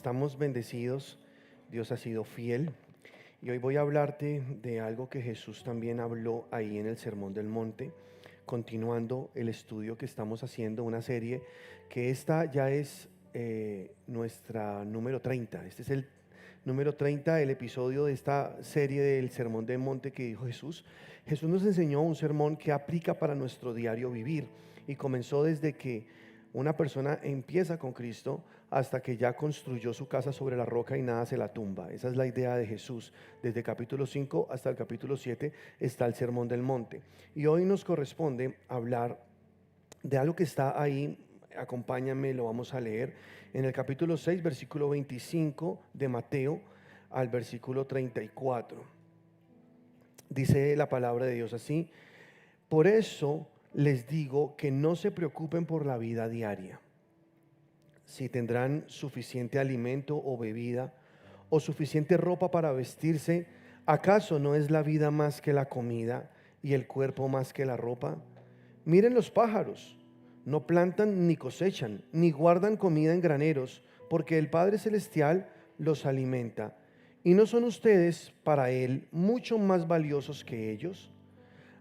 Estamos bendecidos, Dios ha sido fiel y hoy voy a hablarte de algo que Jesús también habló ahí en el Sermón del Monte, continuando el estudio que estamos haciendo, una serie que esta ya es nuestra número 30. Este es el número 30, el episodio de esta serie del Sermón del Monte que dijo Jesús. Jesús nos enseñó un sermón que aplica para nuestro diario vivir y comenzó desde que una persona empieza con Cristo hasta que ya construyó su casa sobre la roca y nada se la tumba. Esa es la idea de Jesús. Desde capítulo 5 hasta el capítulo 7 está el Sermón del Monte. Y hoy nos corresponde hablar de algo que está ahí. Acompáñame, lo vamos a leer en el capítulo 6, versículo 25 de Mateo al versículo 34. Dice la palabra de Dios así: por eso les digo que no se preocupen por la vida diaria, si tendrán suficiente alimento o bebida, o suficiente ropa para vestirse. ¿Acaso no es la vida más que la comida y el cuerpo más que la ropa? Miren los pájaros, no plantan ni cosechan, ni guardan comida en graneros, porque el Padre Celestial los alimenta. ¿Y no son ustedes para Él mucho más valiosos que ellos?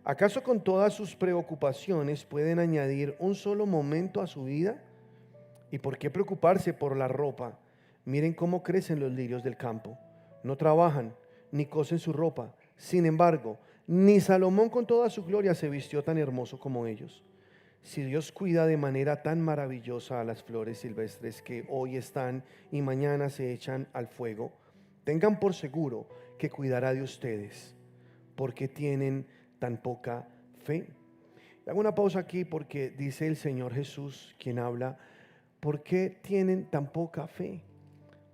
¿Acaso con todas sus preocupaciones pueden añadir un solo momento a su vida? ¿Y por qué preocuparse por la ropa? Miren cómo crecen los lirios del campo. No trabajan ni cosen su ropa. Sin embargo, ni Salomón con toda su gloria se vistió tan hermoso como ellos. Si Dios cuida de manera tan maravillosa a las flores silvestres que hoy están y mañana se echan al fuego, tengan por seguro que cuidará de ustedes. ¿Por qué tienen tan poca fe? Hago una pausa aquí porque dice el Señor Jesús, quien habla: ¿por qué tienen tan poca fe?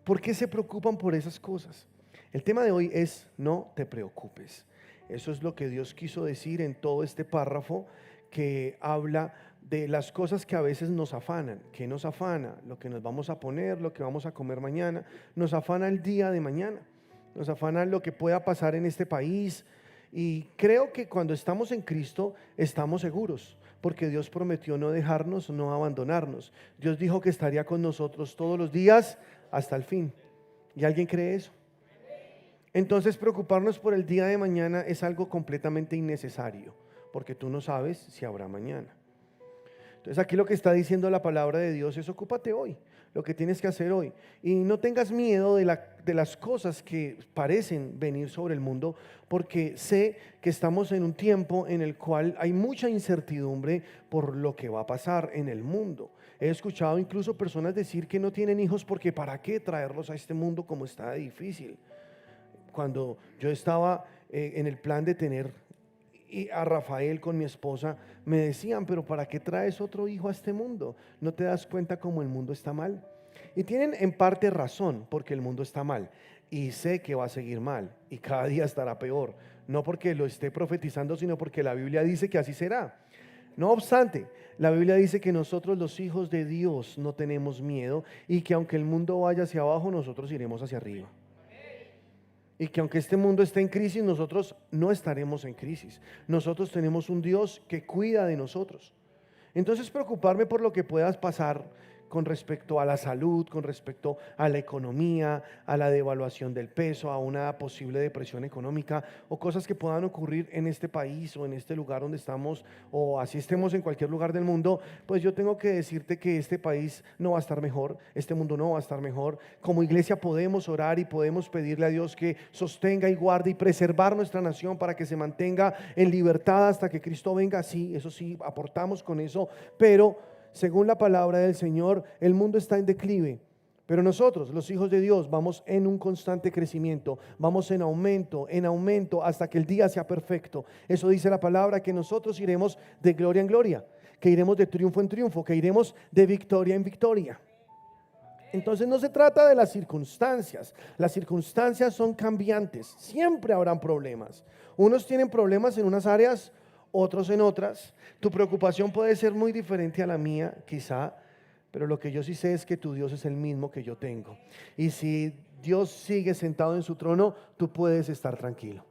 ¿Por qué se preocupan por esas cosas? El tema de hoy es: no te preocupes. Eso es lo que Dios quiso decir en todo este párrafo que habla de las cosas que a veces nos afanan. ¿Qué nos afana? Lo que nos vamos a poner, lo que vamos a comer mañana. Nos afana el día de mañana. Nos afana lo que pueda pasar en este país. Y creo que cuando estamos en Cristo estamos seguros, porque Dios prometió no dejarnos, no abandonarnos. Dios dijo que estaría con nosotros todos los días hasta el fin. ¿Y alguien cree eso? Entonces preocuparnos por el día de mañana es algo completamente innecesario, porque tú no sabes si habrá mañana. Entonces aquí lo que está diciendo la palabra de Dios es: ocúpate hoy, lo que tienes que hacer hoy. Y no tengas miedo de las cosas que parecen venir sobre el mundo, porque sé que estamos en un tiempo en el cual hay mucha incertidumbre por lo que va a pasar en el mundo. He escuchado incluso personas decir que no tienen hijos porque ¿para qué traerlos a este mundo como está difícil? Cuando yo estaba en el plan de tener y a Rafael con mi esposa, me decían: pero ¿para qué traes otro hijo a este mundo? ¿No te das cuenta cómo el mundo está mal? Y tienen en parte razón, porque el mundo está mal y sé que va a seguir mal y cada día estará peor, no porque lo esté profetizando, sino porque la Biblia dice que así será. No obstante, la Biblia dice que nosotros, los hijos de Dios, no tenemos miedo, y que aunque el mundo vaya hacia abajo, nosotros iremos hacia arriba. Y que aunque este mundo esté en crisis, nosotros no estaremos en crisis. Nosotros tenemos un Dios que cuida de nosotros. Entonces, preocuparme por lo que puedas pasar con respecto a la salud, con respecto a la economía, a la devaluación del peso, a una posible depresión económica, o cosas que puedan ocurrir en este país o en este lugar donde estamos, o así estemos en cualquier lugar del mundo, pues yo tengo que decirte que este país no va a estar mejor, este mundo no va a estar mejor. Como iglesia podemos orar y podemos pedirle a Dios que sostenga y guarde y preservar nuestra nación para que se mantenga en libertad hasta que Cristo venga. Sí, eso sí, aportamos con eso, pero según la palabra del Señor, el mundo está en declive, pero nosotros, los hijos de Dios, vamos en un constante crecimiento, vamos en aumento, hasta que el día sea perfecto. Eso dice la palabra, que nosotros iremos de gloria en gloria, que iremos de triunfo en triunfo, que iremos de victoria en victoria. Entonces no se trata de las circunstancias son cambiantes, siempre habrán problemas. Unos tienen problemas en unas áreas, otros en otras. Tu preocupación puede ser muy diferente a la mía, quizá, pero lo que yo sí sé es que tu Dios es el mismo que yo tengo. Y si Dios sigue sentado en su trono, tú puedes estar tranquilo,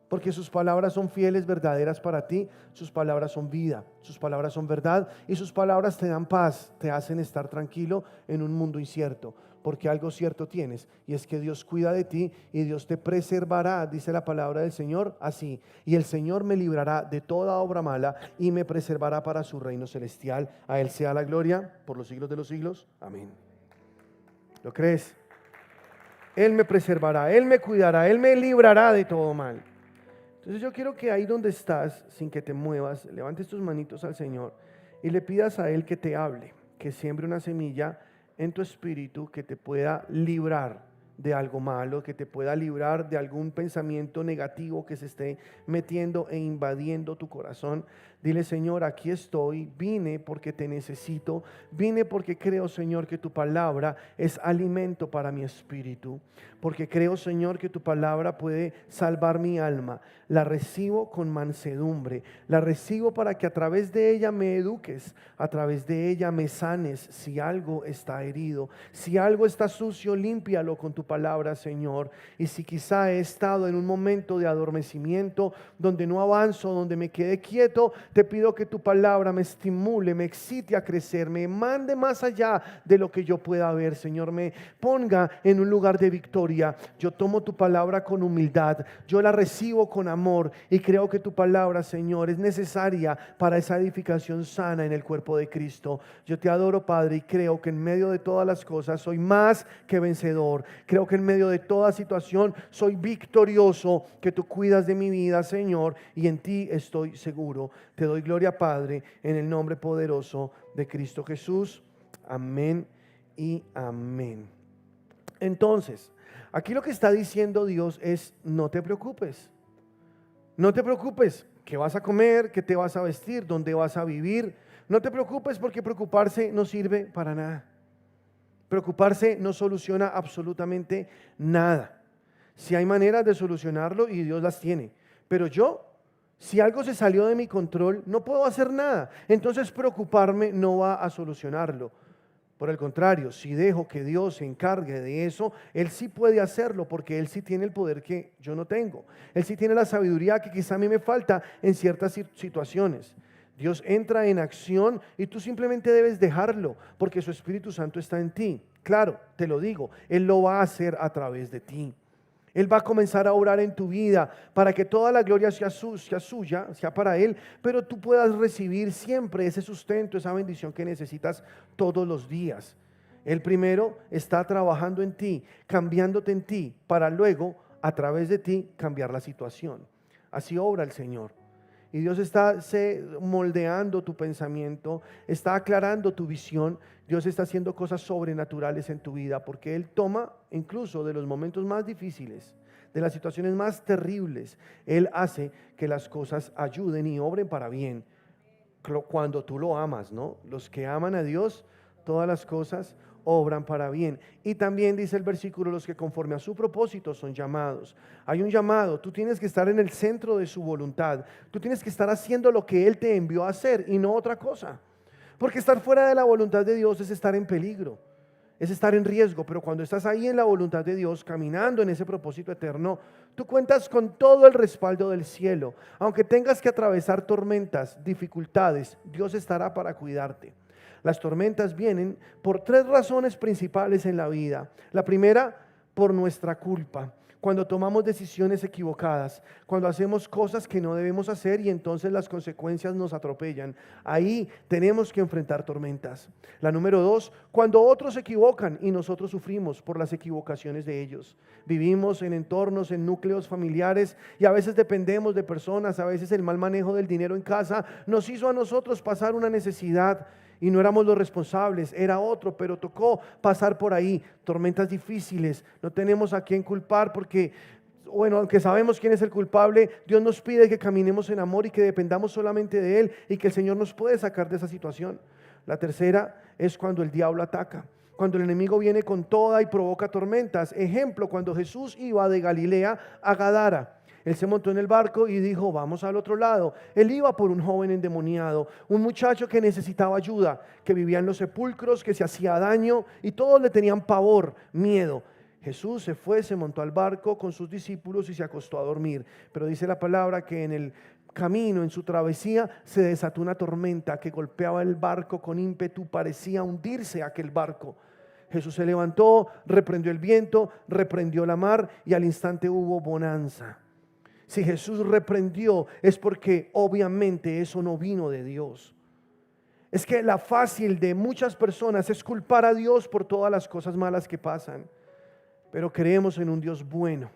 porque sus palabras son fieles, verdaderas para ti. Sus palabras son vida, sus palabras son verdad, y sus palabras te dan paz, te hacen estar tranquilo en un mundo incierto. porque algo cierto tienes, y es que Dios cuida de ti y Dios te preservará, dice la palabra del Señor así, y el Señor me librará de toda obra mala y me preservará para su reino celestial. A Él sea la gloria por los siglos de los siglos. Amén. ¿Lo crees? Él me preservará, Él me cuidará, Él me librará de todo mal. Entonces yo quiero que ahí donde estás, sin que te muevas, levantes tus manitos al Señor y le pidas a Él que te hable, que siembre una semilla en tu espíritu que te pueda librar de algo malo, que te pueda librar de algún pensamiento negativo que se esté metiendo e invadiendo tu corazón. Dile: Señor, aquí estoy, vine porque te necesito, vine porque creo, Señor, que tu palabra es alimento para mi espíritu, porque creo, Señor, que tu palabra puede salvar mi alma. La recibo con mansedumbre, la recibo para que a través de ella me eduques, a través de ella me sanes. Si algo está herido, si algo está sucio, límpialo con tu palabra, Señor. Y si quizá he estado en un momento de adormecimiento, donde no avanzo, donde me quedé quieto, te pido que tu palabra me estimule, me excite a crecer, me mande más allá de lo que yo pueda ver, Señor, me ponga en un lugar de victoria. Yo tomo tu palabra con humildad, yo la recibo con amor y creo que tu palabra, Señor, es necesaria para esa edificación sana en el cuerpo de Cristo. Yo te adoro, Padre, y creo que en medio de todas las cosas soy más que vencedor. Creo que en medio de toda situación soy victorioso, que tú cuidas de mi vida, Señor, y en ti estoy seguro. Te doy gloria, Padre, en el nombre poderoso de Cristo Jesús. Amén y amén. Entonces, aquí lo que está diciendo Dios es: no te preocupes. No te preocupes, ¿qué vas a comer? ¿Qué te vas a vestir? ¿Dónde vas a vivir? No te preocupes, porque preocuparse no sirve para nada. Preocuparse no soluciona absolutamente nada. Si hay maneras de solucionarlo y Dios las tiene, pero si algo se salió de mi control, no puedo hacer nada. Entonces preocuparme no va a solucionarlo. Por el contrario, si dejo que Dios se encargue de eso, Él sí puede hacerlo, porque Él sí tiene el poder que yo no tengo. Él sí tiene la sabiduría que quizá a mí me falta en ciertas situaciones. Dios entra en acción y tú simplemente debes dejarlo, porque su Espíritu Santo está en ti. Claro, te lo digo, Él lo va a hacer a través de ti. Él va a comenzar a orar en tu vida para que toda la gloria sea suya, sea para Él, pero tú puedas recibir siempre ese sustento, esa bendición que necesitas todos los días. Él primero está trabajando en ti, cambiándote en ti, para luego, a través de ti, cambiar la situación. Así obra el Señor. Y Dios está moldeando tu pensamiento, está aclarando tu visión. Dios está haciendo cosas sobrenaturales en tu vida, porque Él toma incluso de los momentos más difíciles, de las situaciones más terribles. Él hace que las cosas ayuden y obren para bien. Cuando tú lo amas, ¿no? Los que aman a Dios, todas las cosas obran para bien. Y también dice el versículo: los que conforme a su propósito son llamados. Hay un llamado, tú tienes que estar en el centro de su voluntad. Tú tienes que estar haciendo lo que Él te envió a hacer y no otra cosa. Porque estar fuera de la voluntad de Dios es estar en peligro, es estar en riesgo. Pero cuando estás ahí en la voluntad de Dios, caminando en ese propósito eterno, tú cuentas con todo el respaldo del cielo. Aunque tengas que atravesar tormentas, dificultades, Dios estará para cuidarte. Las tormentas vienen por 3 razones principales en la vida. La primera, por nuestra culpa. Cuando tomamos decisiones equivocadas, cuando hacemos cosas que no debemos hacer y entonces las consecuencias nos atropellan. Ahí tenemos que enfrentar tormentas. La número 2, cuando otros se equivocan y nosotros sufrimos por las equivocaciones de ellos. Vivimos en entornos, en núcleos familiares y a veces dependemos de personas. A veces el mal manejo del dinero en casa nos hizo a nosotros pasar una necesidad. Y no éramos los responsables, era otro, pero tocó pasar por ahí. Tormentas difíciles, no tenemos a quién culpar porque, bueno, aunque sabemos quién es el culpable, Dios nos pide que caminemos en amor y que dependamos solamente de Él y que el Señor nos puede sacar de esa situación. La tercera es cuando el diablo ataca, cuando el enemigo viene con toda y provoca tormentas. Ejemplo, cuando Jesús iba de Galilea a Gadara. Él se montó en el barco y dijo: vamos al otro lado. Él iba por un joven endemoniado, un muchacho que necesitaba ayuda, que vivía en los sepulcros, que se hacía daño y todos le tenían pavor, miedo. Jesús se fue, se montó al barco con sus discípulos y se acostó a dormir. Pero dice la palabra que en el camino, en su travesía, se desató una tormenta que golpeaba el barco con ímpetu, parecía hundirse aquel barco. Jesús se levantó, reprendió el viento, reprendió la mar y al instante hubo bonanza. Si Jesús reprendió es porque obviamente eso no vino de Dios. Es que la fácil de muchas personas es culpar a Dios por todas las cosas malas que pasan. Pero creemos en un Dios bueno.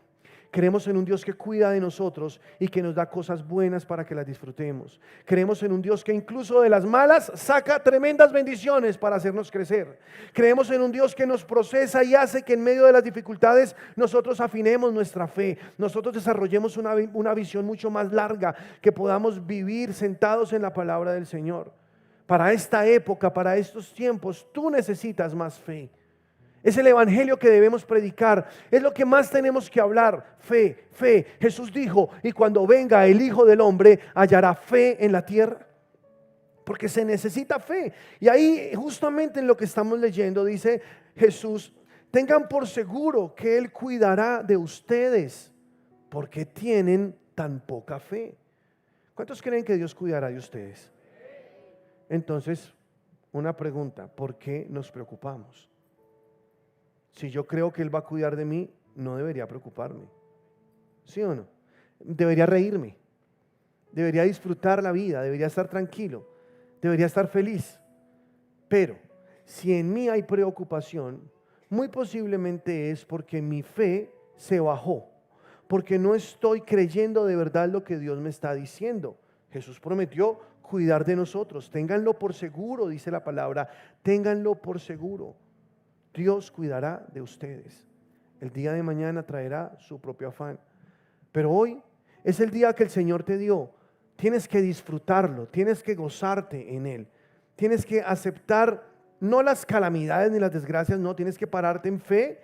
Creemos en un Dios que cuida de nosotros y que nos da cosas buenas para que las disfrutemos. Creemos en un Dios que incluso de las malas saca tremendas bendiciones para hacernos crecer. Creemos en un Dios que nos procesa y hace que en medio de las dificultades nosotros afinemos nuestra fe. Nosotros desarrollemos una visión mucho más larga, que podamos vivir sentados en la palabra del Señor. Para esta época, para estos tiempos, tú necesitas más fe. Es el evangelio que debemos predicar. Es lo que más tenemos que hablar. Fe, fe. Jesús dijo: y cuando venga el Hijo del Hombre, hallará fe en la tierra. Porque se necesita fe. Y ahí justamente en lo que estamos leyendo dice Jesús: tengan por seguro que Él cuidará de ustedes, porque tienen tan poca fe. ¿Cuántos creen que Dios cuidará de ustedes? Entonces, una pregunta: ¿por qué nos preocupamos? Si yo creo que Él va a cuidar de mí, no debería preocuparme. ¿Sí o no? Debería reírme. Debería disfrutar la vida. Debería estar tranquilo. Debería estar feliz. Pero si en mí hay preocupación, muy posiblemente es porque mi fe se bajó. Porque no estoy creyendo de verdad lo que Dios me está diciendo. Jesús prometió cuidar de nosotros. Ténganlo por seguro, dice la palabra. Ténganlo por seguro. Dios cuidará de ustedes. El día de mañana traerá su propio afán. Pero hoy es el día que el Señor te dio. Tienes que disfrutarlo, tienes que gozarte en Él. Tienes que aceptar no las calamidades ni las desgracias, no, tienes que pararte en fe,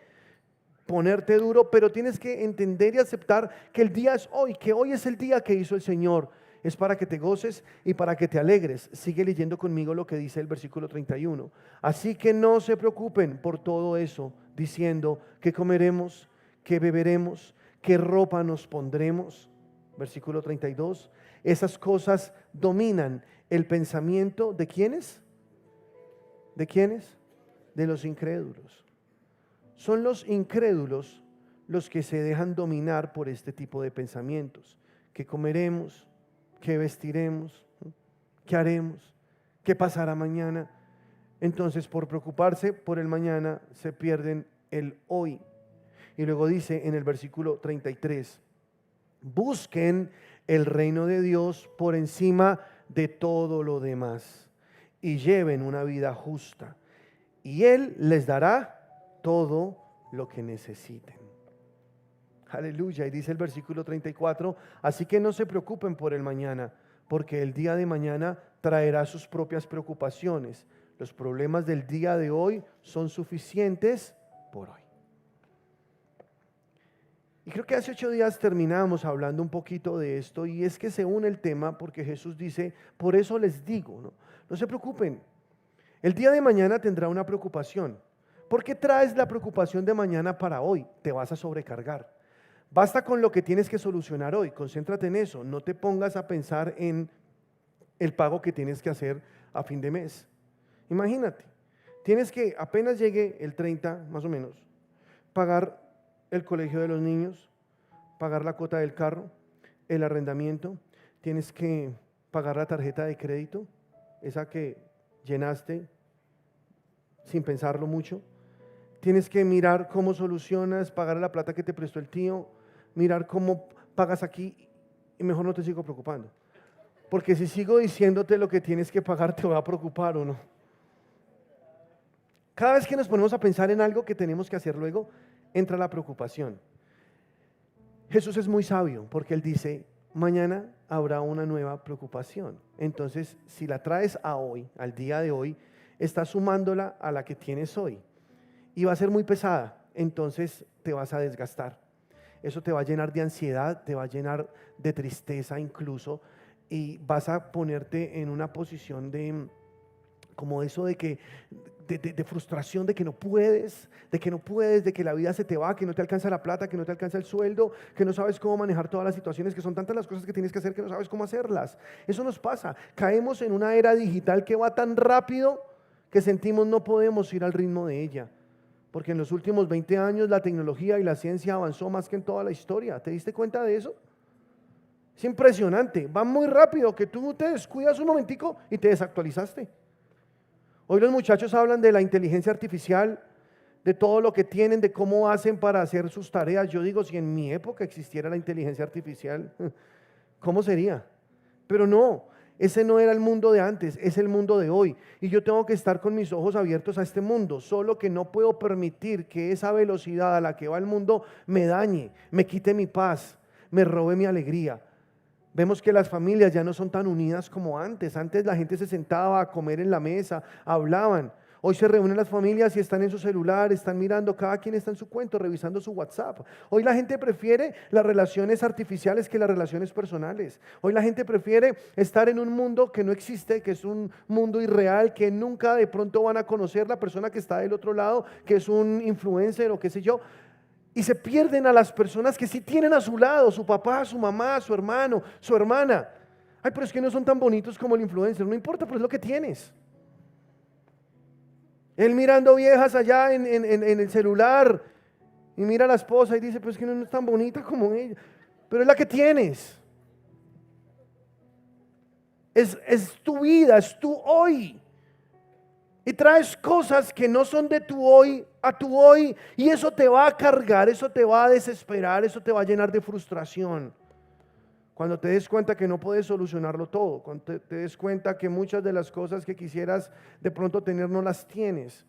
ponerte duro, pero tienes que entender y aceptar que el día es hoy, que hoy es el día que hizo el Señor. Es para que te goces y para que te alegres. Sigue leyendo conmigo lo que dice el versículo 31. Así que no se preocupen por todo eso, diciendo: ¿qué comeremos? ¿Qué beberemos? ¿Qué ropa nos pondremos? Versículo 32. Esas cosas dominan el pensamiento ¿de quiénes? ¿De quiénes? De los incrédulos. Son los incrédulos los que se dejan dominar por este tipo de pensamientos. ¿Qué comeremos? ¿Qué vestiremos? ¿Qué haremos? ¿Qué pasará mañana? Entonces, por preocuparse por el mañana, se pierden el hoy. Y luego dice en el versículo 33, busquen el reino de Dios por encima de todo lo demás y lleven una vida justa, y Él les dará todo lo que necesiten. Aleluya. Y dice el versículo 34, así que no se preocupen por el mañana, porque el día de mañana traerá sus propias preocupaciones. Los problemas del día de hoy son suficientes por hoy. Y creo que hace 8 días terminamos hablando un poquito de esto, y es que se une el tema porque Jesús dice: por eso les digo, no se preocupen. El día de mañana tendrá una preocupación. ¿Por qué traes la preocupación de mañana para hoy? Te vas a sobrecargar. Basta con lo que tienes que solucionar hoy, concéntrate en eso, no te pongas a pensar en el pago que tienes que hacer a fin de mes. Imagínate, tienes que, apenas llegue el 30 más o menos, pagar el colegio de los niños, pagar la cuota del carro, el arrendamiento, tienes que pagar la tarjeta de crédito, esa que llenaste sin pensarlo mucho. Tienes que mirar cómo solucionas, pagar la plata que te prestó el tío, mirar cómo pagas aquí, y mejor no te sigo preocupando. Porque si sigo diciéndote lo que tienes que pagar, te va a preocupar o no. Cada vez que nos ponemos a pensar en algo que tenemos que hacer luego, entra la preocupación. Jesús es muy sabio porque Él dice: mañana habrá una nueva preocupación. Entonces, si la traes a hoy, al día de hoy, estás sumándola a la que tienes hoy. Y va a ser muy pesada, entonces te vas a desgastar. Eso te va a llenar de ansiedad, te va a llenar de tristeza incluso, y vas a ponerte en una posición de, como eso de que, de frustración, de que no puedes, de que la vida se te va, que no te alcanza la plata, que no te alcanza el sueldo, que no sabes cómo manejar todas las situaciones, que son tantas las cosas que tienes que hacer que no sabes cómo hacerlas. Eso nos pasa, caemos en una era digital que va tan rápido que sentimos no podemos ir al ritmo de ella. porque en los últimos 20 años la tecnología y la ciencia avanzó más que en toda la historia. ¿Te diste cuenta de eso? Es impresionante, va muy rápido que tú te descuidas un momentico y te desactualizaste. Hoy los muchachos hablan de la inteligencia artificial, de todo lo que tienen, de cómo hacen para hacer sus tareas. Yo digo, si en mi época existiera la inteligencia artificial, ¿cómo sería? Pero no, ese no era el mundo de antes, es el mundo de hoy. Y yo tengo que estar con mis ojos abiertos a este mundo, solo que no puedo permitir que esa velocidad a la que va el mundo me dañe, me quite mi paz, me robe mi alegría. Vemos que las familias ya no son tan unidas como antes. Antes la gente se sentaba a comer en la mesa, hablaban. Hoy se reúnen las familias y están en su celular, están mirando, cada quien está en su cuento, revisando su WhatsApp. Hoy la gente prefiere las relaciones artificiales que las relaciones personales. Hoy la gente prefiere estar en un mundo que no existe, que es un mundo irreal, que nunca de pronto van a conocer la persona que está del otro lado, que es un influencer o qué sé yo. Y se pierden a las personas que sí tienen a su lado, su papá, su mamá, su hermano, su hermana. Ay, pero es que no son tan bonitos como el influencer. No importa, pero es lo que tienes. Él mirando viejas allá en el celular y mira a la esposa y dice, pues es que no es tan bonita como ella. Pero es la que tienes. Es tu vida, es tu hoy. Y traes cosas que no son de tu hoy a tu hoy, y eso te va a cargar, eso te va a desesperar, eso te va a llenar de frustración. Cuando te des cuenta que no puedes solucionarlo todo, cuando te des cuenta que muchas de las cosas que quisieras de pronto tener no las tienes.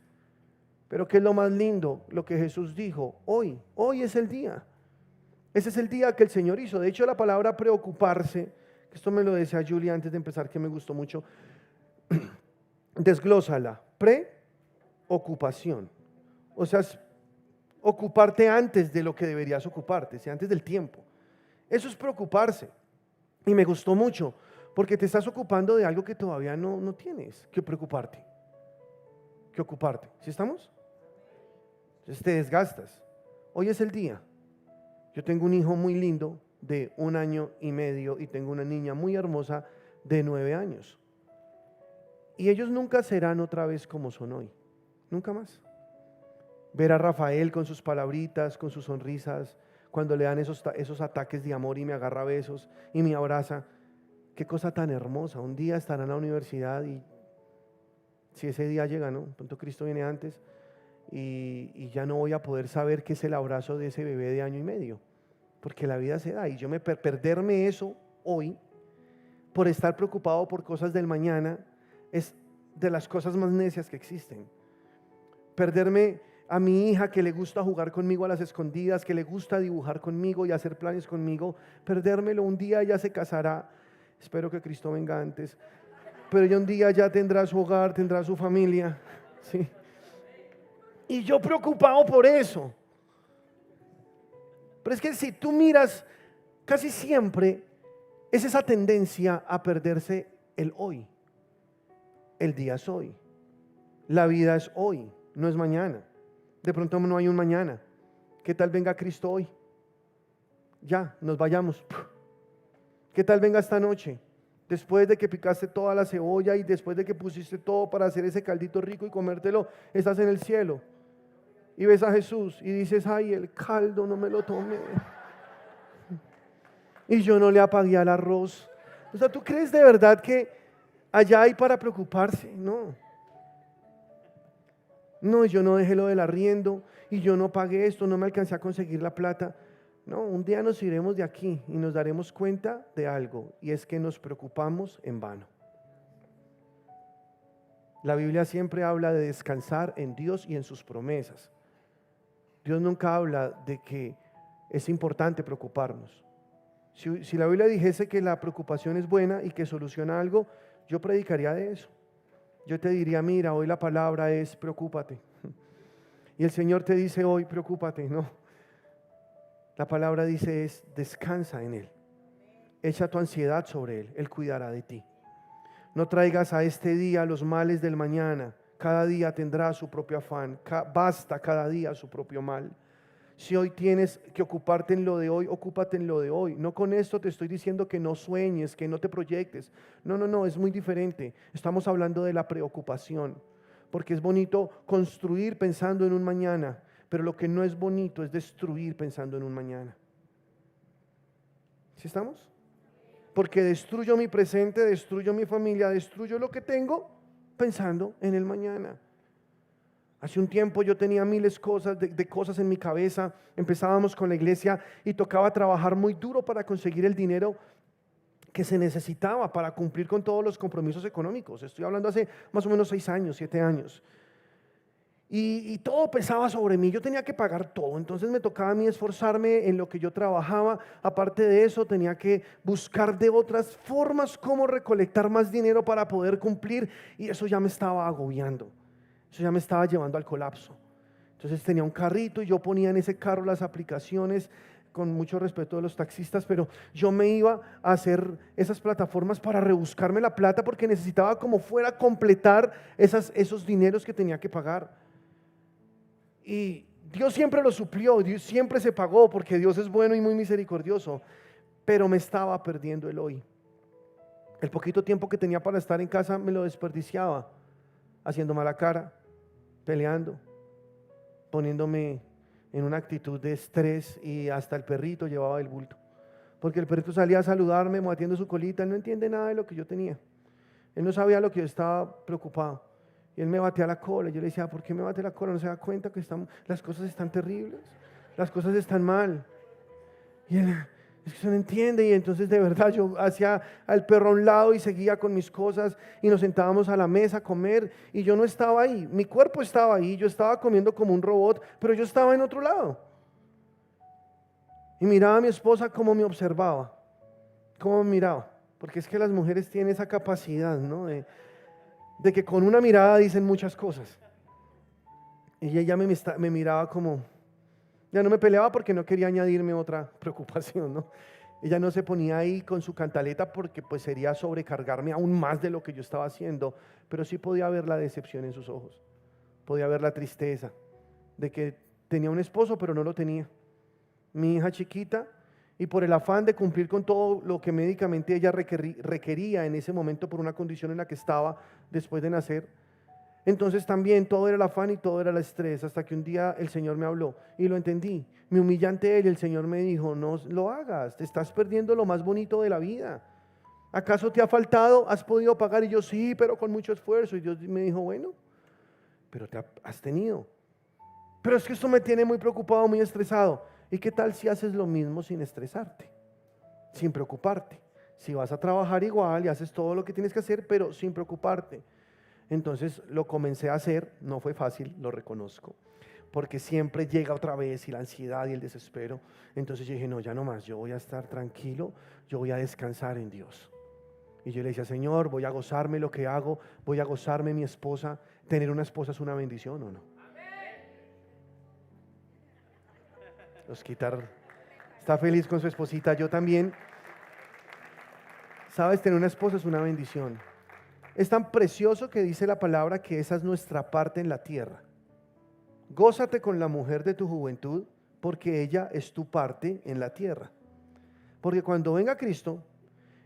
Pero ¿qué es lo más lindo? Lo que Jesús dijo, hoy es el día. Ese es el día que el Señor hizo. De hecho, la palabra preocuparse, que esto me lo decía Julia antes de empezar, que me gustó mucho, desglósala, preocupación. O sea, es ocuparte antes de lo que deberías ocuparte, sea, antes del tiempo. Eso es preocuparse. Y me gustó mucho, porque te estás ocupando de algo que todavía no tienes que preocuparte. Que ocuparte. ¿Sí estamos? Entonces te desgastas. Hoy es el día. Yo tengo un hijo muy lindo de 1 año y medio y tengo una niña muy hermosa de 9 años. Y ellos nunca serán otra vez como son hoy. Nunca más. Ver a Rafael con sus palabritas, con sus sonrisas, cuando le dan esos ataques de amor y me agarra a besos y me abraza. Qué cosa tan hermosa. Un día estará en la universidad y si ese día llega, ¿no? Pronto Cristo viene antes y ya no voy a poder saber qué es el abrazo de ese bebé de 1 año y medio. Porque la vida se da y yo perderme eso hoy por estar preocupado por cosas del mañana es de las cosas más necias que existen. Perderme a mi hija que le gusta jugar conmigo a las escondidas, que le gusta dibujar conmigo y hacer planes conmigo, perdérmelo. Un día ella se casará, espero que Cristo venga antes, pero ella un día ya tendrá su hogar, tendrá su familia, ¿sí? Y yo preocupado por eso. Pero es que si tú miras, casi siempre es esa tendencia a perderse el hoy. El día es hoy, la vida es hoy, no es mañana. De pronto no hay un mañana. ¿Qué tal venga Cristo hoy? Ya, nos vayamos. ¿Qué tal venga esta noche? Después de que picaste toda la cebolla y después de que pusiste todo para hacer ese caldito rico y comértelo, estás en el cielo y ves a Jesús y dices, ay, el caldo no me lo tomé y yo no le apagué al arroz. O sea, ¿tú crees de verdad que allá hay para preocuparse? No, yo no dejé lo del arriendo y yo no pagué esto, no me alcancé a conseguir la plata. No, un día nos iremos de aquí y nos daremos cuenta de algo, y es que nos preocupamos en vano. La Biblia siempre habla de descansar en Dios y en sus promesas. Dios nunca habla de que es importante preocuparnos. Si la Biblia dijese que la preocupación es buena y que soluciona algo, yo predicaría de eso. Yo te diría, mira, hoy la palabra es preocúpate. Y el Señor te dice hoy, preocúpate. No, la palabra dice es descansa en Él. Echa tu ansiedad sobre Él, Él cuidará de ti. No traigas a este día los males del mañana. Cada día tendrá su propio afán. Basta cada día su propio mal. Si hoy tienes que ocuparte en lo de hoy, ocúpate en lo de hoy. No con esto te estoy diciendo que no sueñes, que no te proyectes. No, es muy diferente. Estamos hablando de la preocupación. porque es bonito construir pensando en un mañana, pero lo que no es bonito es destruir pensando en un mañana. ¿Sí estamos? Porque destruyo mi presente, destruyo mi familia, destruyo lo que tengo pensando en el mañana. Hace un tiempo yo tenía miles de cosas en mi cabeza. Empezábamos con la iglesia y tocaba trabajar muy duro para conseguir el dinero que se necesitaba para cumplir con todos los compromisos económicos. Estoy hablando hace más o menos 6 años, 7 años. Y todo pesaba sobre mí, yo tenía que pagar todo, entonces me tocaba a mí esforzarme en lo que yo trabajaba. Aparte de eso, tenía que buscar de otras formas cómo recolectar más dinero para poder cumplir, y eso ya me estaba agobiando, eso ya me estaba llevando al colapso. Entonces tenía un carrito y yo ponía en ese carro las aplicaciones, con mucho respeto de los taxistas, pero yo me iba a hacer esas plataformas para rebuscarme la plata, porque necesitaba como fuera completar esos dineros que tenía que pagar. Y Dios siempre lo suplió, Dios siempre se pagó, porque Dios es bueno y muy misericordioso, pero me estaba perdiendo el hoy. El poquito tiempo que tenía para estar en casa me lo desperdiciaba, haciendo mala cara, peleando, poniéndome en una actitud de estrés, y hasta el perrito llevaba el bulto, porque el perrito salía a saludarme, moviendo su colita. Él no entiende nada de lo que yo tenía, él no sabía lo que yo estaba preocupado. Y él me batea la cola. Yo le decía, ¿por qué me bate la cola? ¿No se da cuenta que las cosas están terribles? Las cosas están mal. Y él, es que usted no entiende. Y entonces de verdad yo hacía al perro a un lado y seguía con mis cosas, y nos sentábamos a la mesa a comer, y yo no estaba ahí. Mi cuerpo estaba ahí, yo estaba comiendo como un robot, pero yo estaba en otro lado. Y miraba a mi esposa cómo me observaba, cómo me miraba. Porque es que las mujeres tienen esa capacidad, ¿no? De que con una mirada dicen muchas cosas. Y ella me miraba como, ya no me peleaba porque no quería añadirme otra preocupación, ¿no? Ella no se ponía ahí con su cantaleta, porque pues sería sobrecargarme aún más de lo que yo estaba haciendo, pero sí podía ver la decepción en sus ojos, podía ver la tristeza de que tenía un esposo pero no lo tenía, mi hija chiquita, y por el afán de cumplir con todo lo que médicamente ella requería en ese momento, por una condición en la que estaba después de nacer. Entonces también todo era el afán y todo era el estrés, hasta que un día el Señor me habló y lo entendí. Me humillé ante Él y el Señor me dijo, no lo hagas, te estás perdiendo lo más bonito de la vida. ¿Acaso te ha faltado? ¿Has podido pagar? Y yo, sí, pero con mucho esfuerzo. Y Dios me dijo, bueno, pero te has tenido. Pero es que esto me tiene muy preocupado, muy estresado. ¿Y qué tal si haces lo mismo sin estresarte, sin preocuparte? Si vas a trabajar igual y haces todo lo que tienes que hacer, pero sin preocuparte. Entonces lo comencé a hacer, no fue fácil, lo reconozco, porque siempre llega otra vez y la ansiedad y el desespero. Entonces yo dije, no, ya no más, yo voy a estar tranquilo, yo voy a descansar en Dios. Y yo le decía, Señor, voy a gozarme lo que hago, voy a gozarme mi esposa. ¿Tener una esposa es una bendición o no? Está feliz con su esposita, yo también. Sabes, tener una esposa es una bendición. Es tan precioso que dice la palabra que esa es nuestra parte en la tierra. Gózate con la mujer de tu juventud, porque ella es tu parte en la tierra. Porque cuando venga Cristo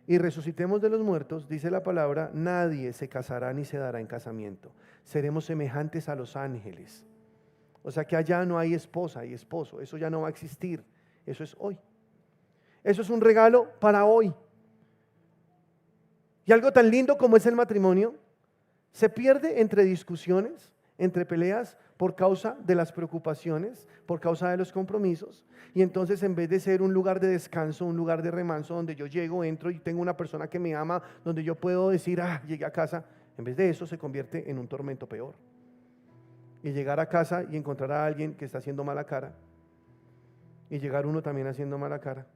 y resucitemos de los muertos, dice la palabra, nadie se casará ni se dará en casamiento. Seremos semejantes a los ángeles. O sea que allá no hay esposa y esposo, eso ya no va a existir, eso es hoy. Eso es un regalo para hoy. Y algo tan lindo como es el matrimonio, se pierde entre discusiones, entre peleas, por causa de las preocupaciones, por causa de los compromisos. Y entonces, en vez de ser un lugar de descanso, un lugar de remanso, donde yo llego, entro y tengo una persona que me ama, donde yo puedo decir, llegué a casa, en vez de eso se convierte en un tormento peor. Y llegar a casa y encontrar a alguien que está haciendo mala cara, y llegar uno también haciendo mala cara,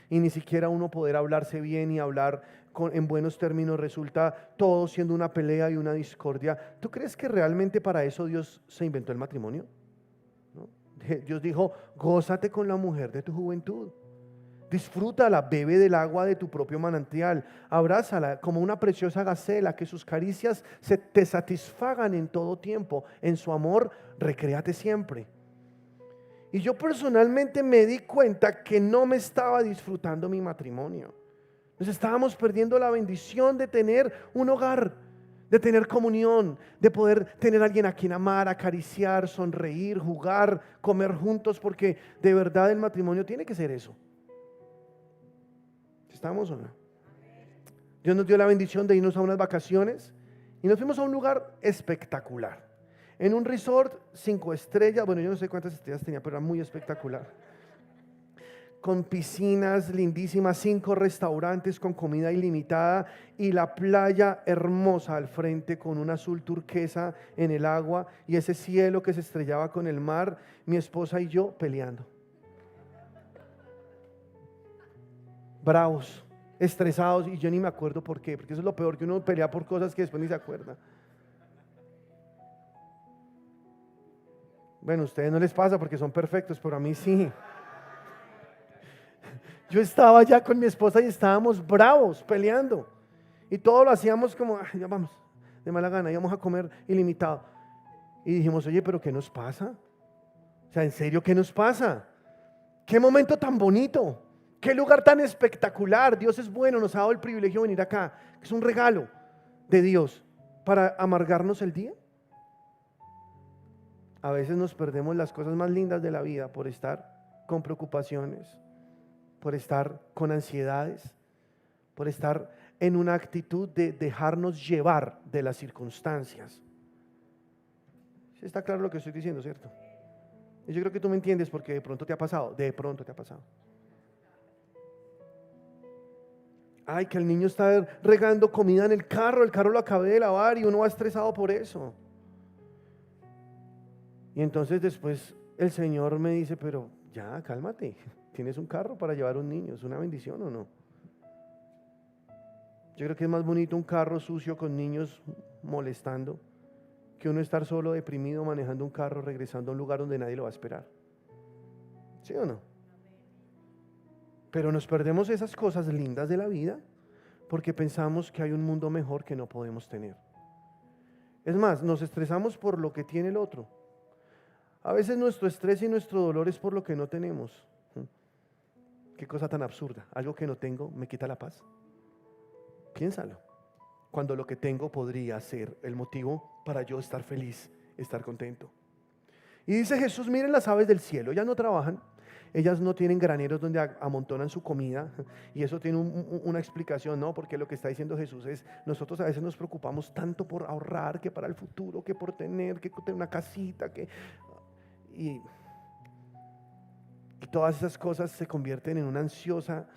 y ni siquiera uno poder hablarse bien y hablar en buenos términos, resulta todo siendo una pelea y una discordia. ¿Tú crees que realmente para eso Dios se inventó el matrimonio? ¿No? Dios dijo, gózate con la mujer de tu juventud, disfrútala, bebe del agua de tu propio manantial, abrázala como una preciosa gacela, que sus caricias te satisfagan en todo tiempo, en su amor recréate siempre. Y yo personalmente me di cuenta que no me estaba disfrutando mi matrimonio. Nos estábamos perdiendo la bendición de tener un hogar, de tener comunión, de poder tener a alguien a quien amar, acariciar, sonreír, jugar, comer juntos, porque de verdad el matrimonio tiene que ser eso. ¿Estamos o no? Dios nos dio la bendición de irnos a unas vacaciones y nos fuimos a un lugar espectacular. En un resort 5 estrellas, bueno, yo no sé cuántas estrellas tenía, pero era muy espectacular. Con piscinas lindísimas, 5 restaurantes con comida ilimitada y la playa hermosa al frente con un azul turquesa en el agua y ese cielo que se estrellaba con el mar, mi esposa y yo peleando. Bravos, estresados, y yo ni me acuerdo por qué, porque eso es lo peor, que uno pelea por cosas que después ni se acuerda. Bueno, a ustedes no les pasa porque son perfectos, pero a mí sí. Yo estaba ya con mi esposa y estábamos bravos, peleando. Y todo lo hacíamos como, ya vamos, de mala gana, íbamos a comer ilimitado. Y dijimos, oye, pero ¿qué nos pasa? O sea, ¿en serio qué nos pasa? ¿Qué momento tan bonito? ¿Qué lugar tan espectacular? Dios es bueno, nos ha dado el privilegio de venir acá. Es un regalo de Dios para amargarnos el día. A veces nos perdemos las cosas más lindas de la vida por estar con preocupaciones, por estar con ansiedades, por estar en una actitud de dejarnos llevar de las circunstancias. ¿Sí está claro lo que estoy diciendo, cierto? Y yo creo que tú me entiendes porque de pronto te ha pasado, Ay, que el niño está regando comida en el carro lo acabé de lavar y uno va estresado por eso. Y entonces después el Señor me dice, pero ya, cálmate, tienes un carro para llevar un niño, ¿es una bendición o no? Yo creo que es más bonito un carro sucio con niños molestando que uno estar solo, deprimido, manejando un carro, regresando a un lugar donde nadie lo va a esperar. ¿Sí o no? Pero nos perdemos esas cosas lindas de la vida porque pensamos que hay un mundo mejor que no podemos tener. Es más, nos estresamos por lo que tiene el otro. A veces nuestro estrés y nuestro dolor es por lo que no tenemos. Qué cosa tan absurda. Algo que no tengo me quita la paz. Piénsalo. Cuando lo que tengo podría ser el motivo para yo estar feliz, estar contento. Y dice Jesús, miren las aves del cielo, ellas no trabajan, ellas no tienen graneros donde amontonan su comida, y eso tiene una explicación, ¿no? Porque lo que está diciendo Jesús es, nosotros a veces nos preocupamos tanto por ahorrar, que para el futuro, que por tener una casita, y todas esas cosas se convierten en una ansiosa,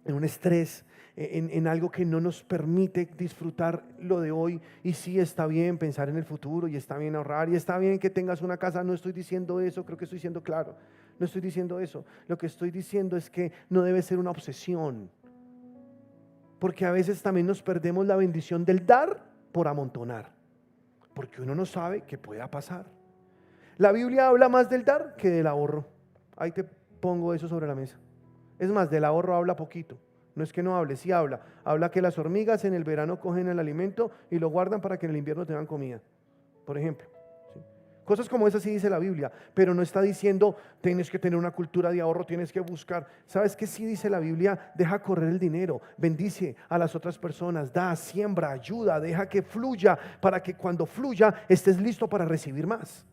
en un estrés, en algo que no nos permite disfrutar lo de hoy. Y sí, está bien pensar en el futuro y está bien ahorrar y está bien que tengas una casa. No estoy diciendo eso, creo que estoy siendo claro. No estoy diciendo eso. Lo que estoy diciendo es que no debe ser una obsesión, porque a veces también nos perdemos la bendición del dar por amontonar, porque uno no sabe qué pueda pasar. La Biblia habla más del dar que del ahorro. Ahí te pongo eso sobre la mesa. Es más, del ahorro habla poquito. No es que no hable, sí habla. Habla que las hormigas en el verano cogen el alimento y lo guardan para que en el invierno tengan comida, por ejemplo. ¿Sí? Cosas como esas sí dice la Biblia, pero no está diciendo tienes que tener una cultura de ahorro, tienes que buscar. ¿Sabes qué sí dice la Biblia? Deja correr el dinero, bendice a las otras personas, da, siembra, ayuda, deja que fluya para que cuando fluya estés listo para recibir más.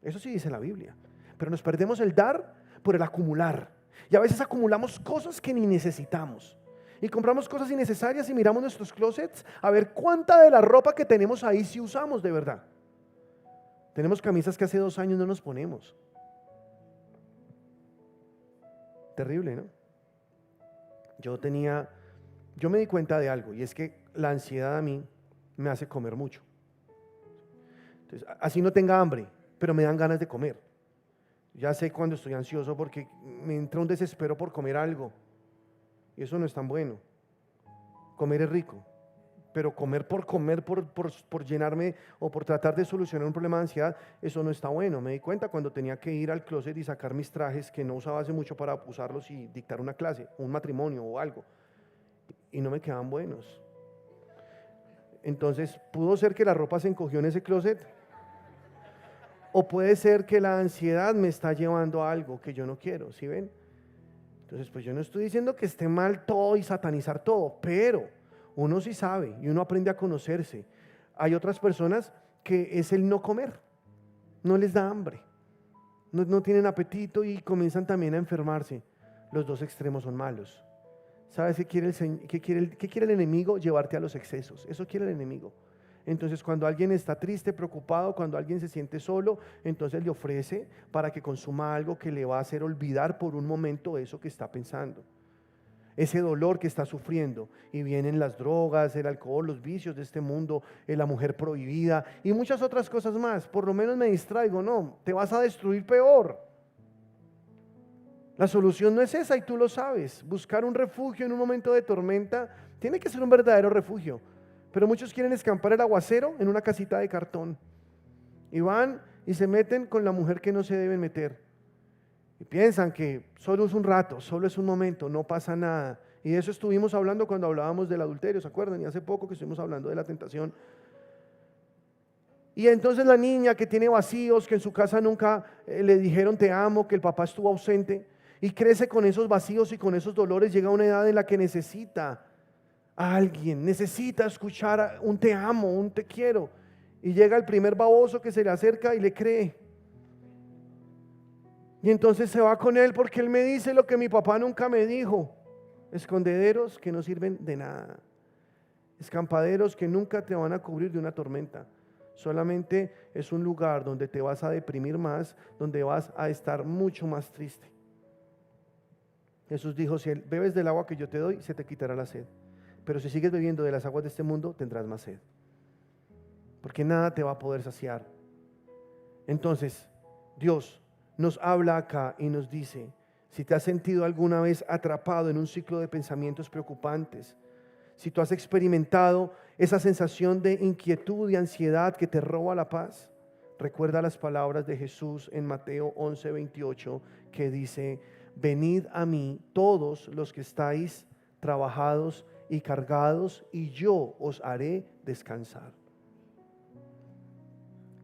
Eso sí dice la Biblia. Pero nos perdemos el dar por el acumular. Y a veces acumulamos cosas que ni necesitamos. Y compramos cosas innecesarias y miramos nuestros closets a ver cuánta de la ropa que tenemos ahí sí usamos de verdad. Tenemos camisas que hace 2 años no nos ponemos. Terrible, ¿no? Yo me di cuenta de algo, y es que la ansiedad a mí me hace comer mucho. Entonces, así no tenga hambre, pero me dan ganas de comer. Ya sé cuando estoy ansioso porque me entra un desespero por comer algo. Y eso no es tan bueno. Comer es rico, pero comer, por llenarme o por tratar de solucionar un problema de ansiedad, eso no está bueno. Me di cuenta cuando tenía que ir al closet y sacar mis trajes que no usaba hace mucho para usarlos y dictar una clase, un matrimonio o algo. Y no me quedaban buenos. Entonces, pudo ser que la ropa se encogió en ese closet, o puede ser que la ansiedad me está llevando a algo que yo no quiero, ¿sí ven? Entonces, pues yo no estoy diciendo que esté mal todo y satanizar todo, pero uno sí sabe y uno aprende a conocerse Hay otras personas que es el no comer, no les da hambre, no tienen apetito y comienzan también a enfermarse. Los dos extremos son malos. ¿Sabes qué quiere qué quiere el enemigo? Llevarte a los excesos. Eso quiere el enemigo. Entonces, cuando alguien está triste, preocupado, cuando alguien se siente solo, entonces le ofrece para que consuma algo que le va a hacer olvidar por un momento eso que está pensando, ese dolor que está sufriendo. Y vienen las drogas, el alcohol, los vicios de este mundo, la mujer prohibida y muchas otras cosas más. Por lo menos me distraigo. No, te vas a destruir peor. La solución no es esa y tú lo sabes. Buscar un refugio en un momento de tormenta tiene que ser un verdadero refugio. Pero muchos quieren escampar el aguacero en una casita de cartón. Y van y se meten con la mujer que no se deben meter. Y piensan que solo es un rato, solo es un momento, no pasa nada. Y de eso estuvimos hablando cuando hablábamos del adulterio, ¿se acuerdan? Y hace poco que estuvimos hablando de la tentación. Y entonces la niña que tiene vacíos, que en su casa nunca le dijeron te amo, que el papá estuvo ausente, y crece con esos vacíos y con esos dolores, llega a una edad en la que necesita a alguien, necesita escuchar un te amo, un te quiero. Y llega el primer baboso que se le acerca y le cree. Y entonces se va con él porque él me dice lo que mi papá nunca me dijo. Escondederos que no sirven de nada. Escampaderos que nunca te van a cubrir de una tormenta. Solamente es un lugar donde te vas a deprimir más, donde vas a estar mucho más triste. Jesús dijo, si bebes del agua que yo te doy, se te quitará la sed. Pero si sigues bebiendo de las aguas de este mundo, tendrás más sed. Porque nada te va a poder saciar. Entonces, Dios nos habla acá y nos dice, si te has sentido alguna vez atrapado en un ciclo de pensamientos preocupantes, si tú has experimentado esa sensación de inquietud y ansiedad que te roba la paz, recuerda las palabras de Jesús en Mateo 11:28 que dice, venid a mí todos los que estáis trabajados y cargados y yo os haré descansar.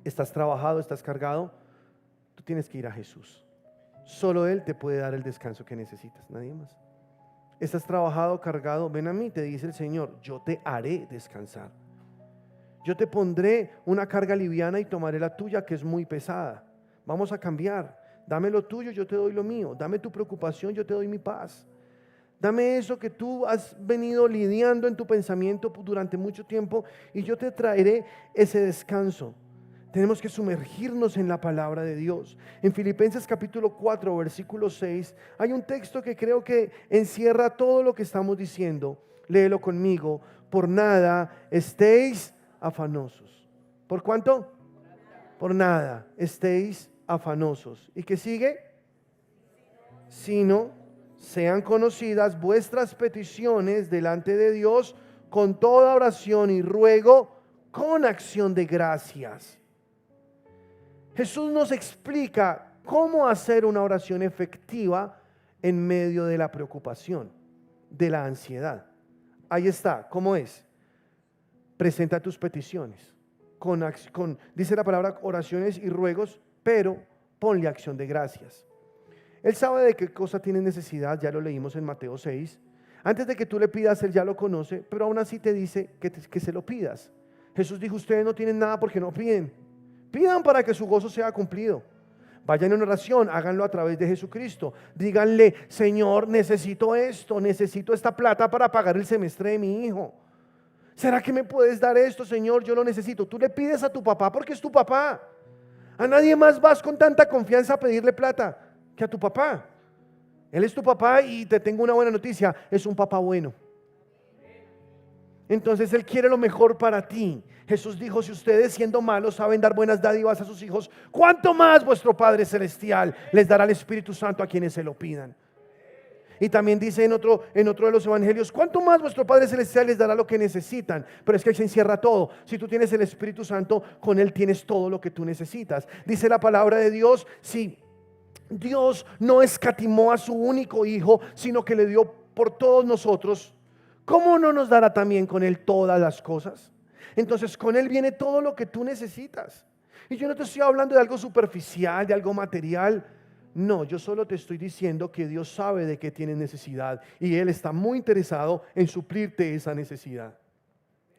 ¿Estás trabajado? ¿Estás cargado? Tú tienes que ir a Jesús. Solo Él te puede dar el descanso que necesitas, nadie más. ¿Estás trabajado, cargado? Ven a mí, te dice el Señor, yo te haré descansar. Yo te pondré una carga liviana y tomaré la tuya que es muy pesada. Vamos a cambiar. Dame lo tuyo, yo te doy lo mío. Dame tu preocupación, yo te doy mi paz. Dame eso que tú has venido lidiando en tu pensamiento durante mucho tiempo y yo te traeré ese descanso. Tenemos que sumergirnos en la palabra de Dios. En Filipenses capítulo 4, versículo 6, hay un texto que creo que encierra todo lo que estamos diciendo. Léelo conmigo. Por nada estéis afanosos. ¿Por cuánto? Por nada estéis afanosos. ¿Y qué sigue? Sino sean conocidas vuestras peticiones delante de Dios con toda oración y ruego con acción de gracias. Jesús nos explica cómo hacer una oración efectiva en medio de la preocupación, de la ansiedad. Ahí está, ¿cómo es? Presenta tus peticiones, dice la palabra oraciones y ruegos, pero ponle acción de gracias. Él sabe de qué cosa tiene necesidad, ya lo leímos en Mateo 6. Antes de que tú le pidas, Él ya lo conoce, pero aún así te dice que se lo pidas. Jesús dijo, ustedes no tienen nada porque no piden. Pidan para que su gozo sea cumplido. Vayan en oración, háganlo a través de Jesucristo. Díganle, Señor, necesito esto, necesito esta plata para pagar el semestre de mi hijo. ¿Será que me puedes dar esto, Señor? Yo lo necesito. Tú le pides a tu papá porque es tu papá. A nadie más vas con tanta confianza a pedirle plata que a tu papá. Él es tu papá y te tengo una buena noticia, es un papá bueno. Entonces Él quiere lo mejor para ti. Jesús dijo, si ustedes siendo malos saben dar buenas dádivas a sus hijos, ¿cuánto más vuestro Padre Celestial les dará el Espíritu Santo a quienes se lo pidan? Y también dice en otro de los evangelios, ¿cuánto más vuestro Padre Celestial les dará lo que necesitan? Pero es que Él se encierra todo. Si tú tienes el Espíritu Santo, con Él tienes todo lo que tú necesitas. Dice la palabra de Dios, si Dios no escatimó a su único Hijo, sino que le dio por todos nosotros, ¿cómo no nos dará también con Él todas las cosas? Entonces con Él viene todo lo que tú necesitas. Y yo no te estoy hablando de algo superficial, de algo material. No, yo solo te estoy diciendo que Dios sabe de qué tienes necesidad y Él está muy interesado en suplirte esa necesidad.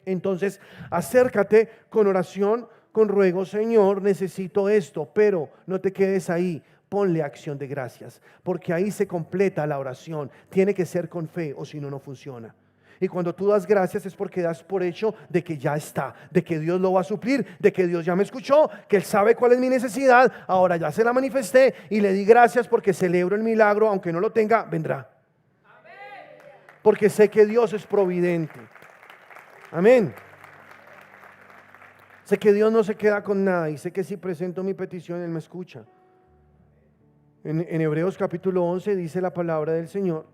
Entonces, acércate con oración, con ruego, Señor, necesito esto, pero no te quedes ahí. Ponle acción de gracias, porque ahí se completa la oración. Tiene que ser con fe, o si no, no funciona. Y cuando tú das gracias es porque das por hecho de que ya está, de que Dios lo va a suplir, de que Dios ya me escuchó, que Él sabe cuál es mi necesidad, ahora ya se la manifesté y le di gracias porque celebro el milagro, aunque no lo tenga, vendrá. Porque sé que Dios es providente. Amén. Sé que Dios no se queda con nada y sé que si presento mi petición, Él me escucha. En Hebreos capítulo 11 dice la palabra del Señor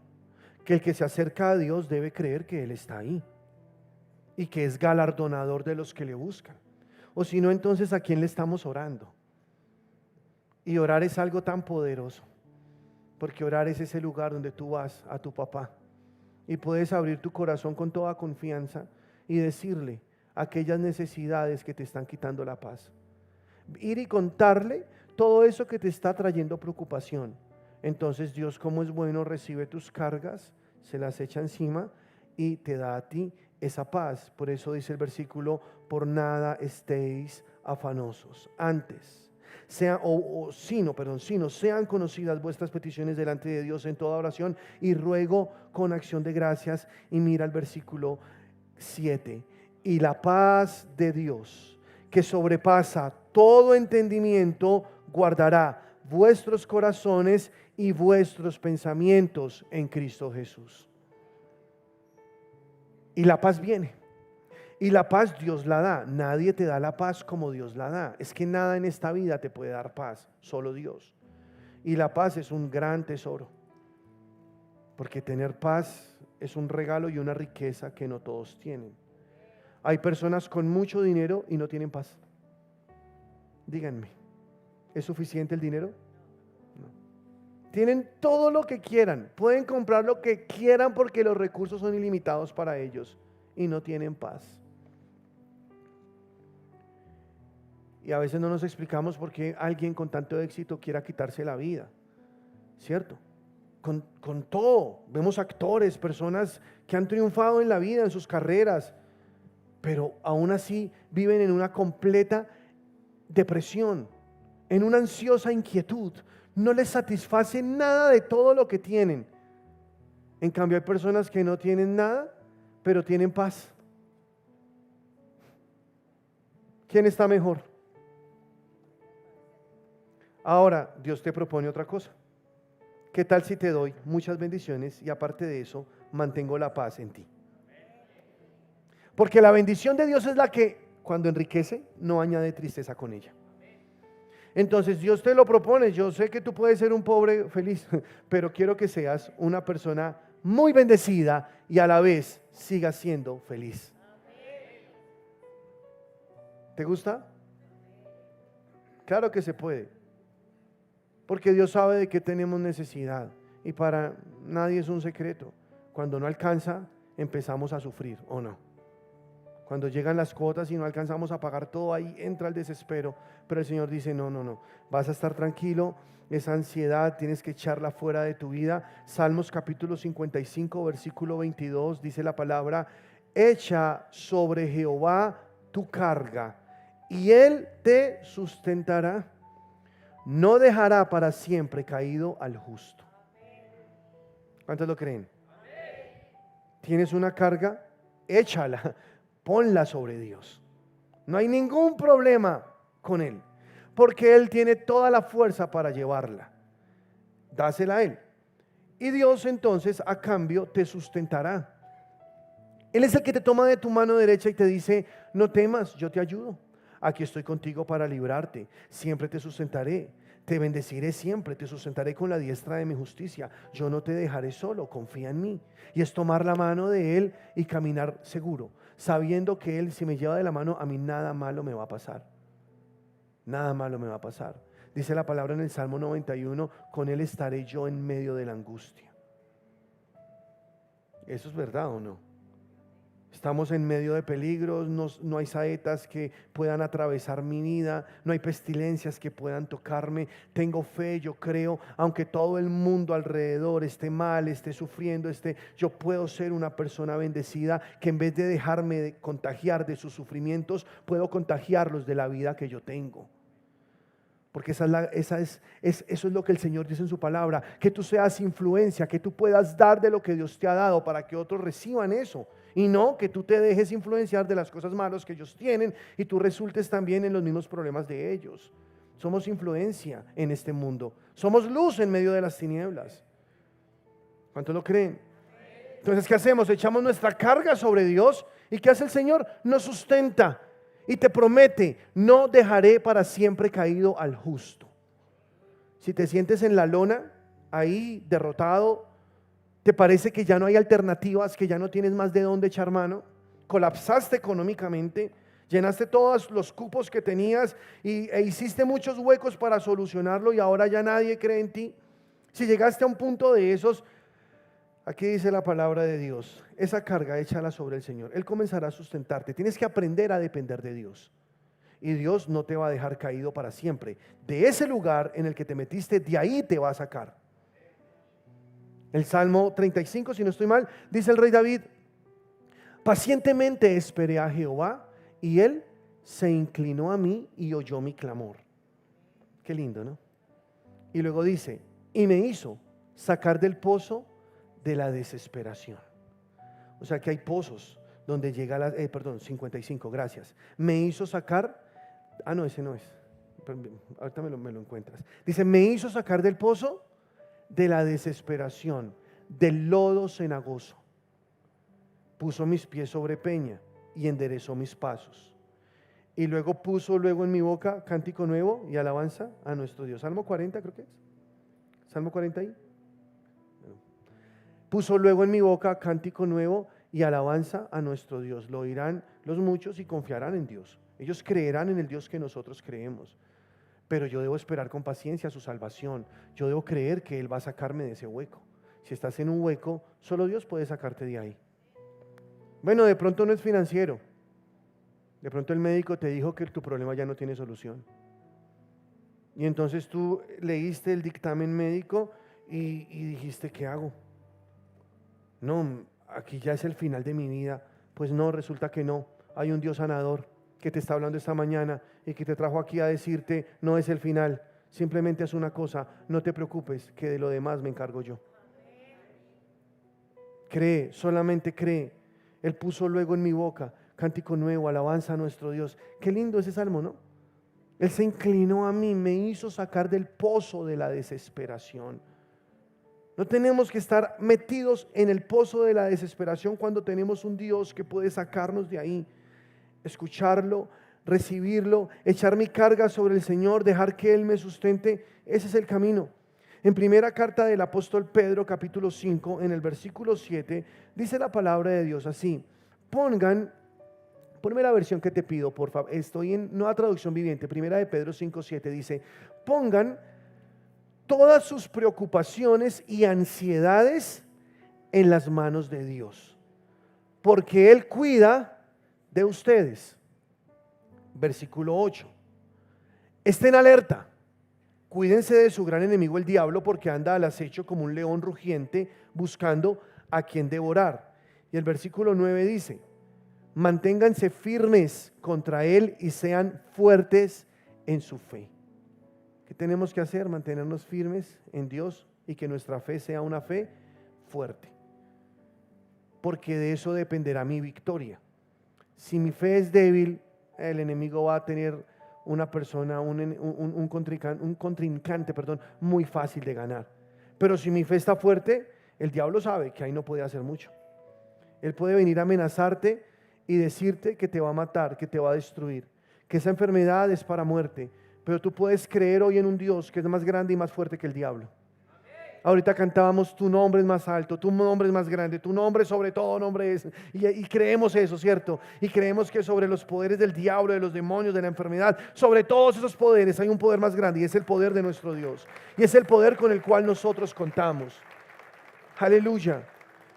que el que se acerca a Dios debe creer que Él está ahí y que es galardonador de los que le buscan. O si no, entonces ¿a quién le estamos orando? Y orar es algo tan poderoso, porque orar es ese lugar donde tú vas a tu papá y puedes abrir tu corazón con toda confianza y decirle aquellas necesidades que te están quitando la paz. Ir y contarle todo eso que te está trayendo preocupación. Entonces Dios, como es bueno, recibe tus cargas, se las echa encima y te da a ti esa paz. Por eso dice el versículo: por nada estéis afanosos. Antes, sino sean conocidas vuestras peticiones delante de Dios en toda oración y ruego con acción de gracias. Y mira el versículo 7. Y la paz de Dios, que sobrepasa todo entendimiento, guardará vuestros corazones y vuestros pensamientos en Cristo Jesús. Y la paz viene. Y la paz Dios la da. Nadie te da la paz como Dios la da. Es que nada en esta vida te puede dar paz, solo Dios. Y la paz es un gran tesoro, porque tener paz es un regalo y una riqueza que no todos tienen. Hay personas con mucho dinero y no tienen paz. Díganme, ¿es suficiente el dinero? No. Tienen todo lo que quieran, pueden comprar lo que quieran porque los recursos son ilimitados para ellos y no tienen paz. Y a veces no nos explicamos por qué alguien con tanto éxito quiera quitarse la vida, ¿cierto? Con todo, vemos actores, personas que han triunfado en la vida, en sus carreras, pero aún así viven en una completa depresión, en una ansiosa inquietud. No les satisface nada de todo lo que tienen. En cambio hay personas que no tienen nada, pero tienen paz. ¿Quién está mejor? Ahora Dios te propone otra cosa. ¿Qué tal si te doy muchas bendiciones y aparte de eso mantengo la paz en ti? Porque la bendición de Dios es la que, cuando enriquece, no añade tristeza con ella. Entonces Dios te lo propone. Yo sé que tú puedes ser un pobre feliz, pero quiero que seas una persona muy bendecida y a la vez sigas siendo feliz. ¿Te gusta? Claro que se puede, porque Dios sabe de qué tenemos necesidad y para nadie es un secreto. Cuando no alcanza, empezamos a sufrir, ¿o no? Cuando llegan las cuotas y no alcanzamos a pagar todo, ahí entra el desespero. Pero el Señor dice: no, vas a estar tranquilo. Esa ansiedad tienes que echarla fuera de tu vida. Salmos capítulo 55, versículo 22, dice la palabra: echa sobre Jehová tu carga y Él te sustentará. No dejará para siempre caído al justo. ¿Cuántos lo creen? ¿Tienes una carga? Échala. Ponla sobre Dios. No hay ningún problema con Él, porque Él tiene toda la fuerza para llevarla. Dásela a Él. Y Dios entonces a cambio te sustentará. Él es el que te toma de tu mano derecha y te dice: no temas, yo te ayudo. Aquí estoy contigo para librarte. Siempre te sustentaré. Te bendeciré siempre, te sustentaré con la diestra de mi justicia. Yo no te dejaré solo, confía en mí. Y es tomar la mano de Él y caminar seguro, sabiendo que Él, si me lleva de la mano, a mí nada malo me va a pasar. Nada malo me va a pasar. Dice la palabra en el Salmo 91: con Él estaré yo en medio de la angustia. ¿Eso es verdad o no? Estamos en medio de peligros, no hay saetas que puedan atravesar mi vida, no hay pestilencias que puedan tocarme. Tengo fe, yo creo, aunque todo el mundo alrededor esté mal, esté sufriendo, yo puedo ser una persona bendecida que en vez de dejarme contagiar de sus sufrimientos, puedo contagiarlos de la vida que yo tengo. Porque eso es lo que el Señor dice en su palabra, que tú seas influencia, que tú puedas dar de lo que Dios te ha dado para que otros reciban eso. Y no que tú te dejes influenciar de las cosas malas que ellos tienen y tú resultes también en los mismos problemas de ellos. Somos influencia en este mundo. Somos luz en medio de las tinieblas. ¿Cuántos lo creen? Entonces, ¿qué hacemos? Echamos nuestra carga sobre Dios. ¿Y qué hace el Señor? Nos sustenta. Y te promete, no dejaré para siempre caído al justo. Si te sientes en la lona, ahí derrotado, te parece que ya no hay alternativas, que ya no tienes más de dónde echar mano, colapsaste económicamente, llenaste todos los cupos que tenías e hiciste muchos huecos para solucionarlo y ahora ya nadie cree en ti. Si llegaste a un punto de esos, aquí dice la palabra de Dios, esa carga échala sobre el Señor. Él comenzará a sustentarte. Tienes que aprender a depender de Dios. Y Dios no te va a dejar caído para siempre. De ese lugar en el que te metiste, de ahí te va a sacar. El Salmo 35, si no estoy mal, dice el rey David, pacientemente esperé a Jehová y Él se inclinó a mí y oyó mi clamor. Qué lindo, ¿no? Y luego dice, y me hizo sacar del pozo de la desesperación. O sea que hay pozos donde llega 55, gracias. Me hizo sacar, no, ese no es, ahorita me lo encuentras. Dice, me hizo sacar del pozo de la desesperación, del lodo cenagoso. Puso mis pies sobre peña y enderezó mis pasos. Y luego puso en mi boca cántico nuevo y alabanza a nuestro Dios. Salmo 40 creo que es. Salmo 40 ahí. Puso luego en mi boca cántico nuevo y alabanza a nuestro Dios. Lo oirán los muchos y confiarán en Dios. Ellos creerán en el Dios que nosotros creemos. Pero yo debo esperar con paciencia su salvación. Yo debo creer que Él va a sacarme de ese hueco. Si estás en un hueco, solo Dios puede sacarte de ahí. Bueno, de pronto no es financiero. De pronto el médico te dijo que tu problema ya no tiene solución. Y entonces tú leíste el dictamen médico y dijiste, ¿qué hago? No, aquí ya es el final de mi vida. Pues no, resulta que no. Hay un Dios sanador que te está hablando esta mañana y que te trajo aquí a decirte, no es el final. Simplemente haz una cosa, no te preocupes, que de lo demás me encargo yo. Cree, solamente cree. Él puso luego en mi boca cántico nuevo, alabanza a nuestro Dios. Qué lindo ese salmo, ¿no? Él se inclinó a mí, me hizo sacar del pozo de la desesperación. No tenemos que estar metidos en el pozo de la desesperación cuando tenemos un Dios que puede sacarnos de ahí. Escucharlo, recibirlo, echar mi carga sobre el Señor, dejar que Él me sustente. Ese es el camino. En primera carta del apóstol Pedro, capítulo 5, en el versículo 7, dice la palabra de Dios así. Ponme la versión que te pido, por favor. Estoy en Nueva Traducción Viviente. Primera de Pedro 5, 7 dice, pongan todas sus preocupaciones y ansiedades en las manos de Dios, porque Él cuida de ustedes. Versículo 8. Estén alerta, cuídense de su gran enemigo el diablo, porque anda al acecho como un león rugiente buscando a quien devorar. Y el versículo 9 dice, manténganse firmes contra él y sean fuertes en su fe. ¿Qué tenemos que hacer? Mantenernos firmes en Dios y que nuestra fe sea una fe fuerte, porque de eso dependerá mi victoria. Si mi fe es débil, el enemigo va a tener una persona, un contrincante, muy fácil de ganar. Pero si mi fe está fuerte, el diablo sabe que ahí no puede hacer mucho. Él puede venir a amenazarte y decirte que te va a matar, que te va a destruir, que esa enfermedad es para muerte. Pero tú puedes creer hoy en un Dios que es más grande y más fuerte que el diablo. Ahorita cantábamos, tu nombre es más alto, tu nombre es más grande, tu nombre sobre todo nombre es. Y creemos eso, ¿cierto? Y creemos que sobre los poderes del diablo, de los demonios, de la enfermedad, sobre todos esos poderes hay un poder más grande y es el poder de nuestro Dios. Y es el poder con el cual nosotros contamos. Aleluya.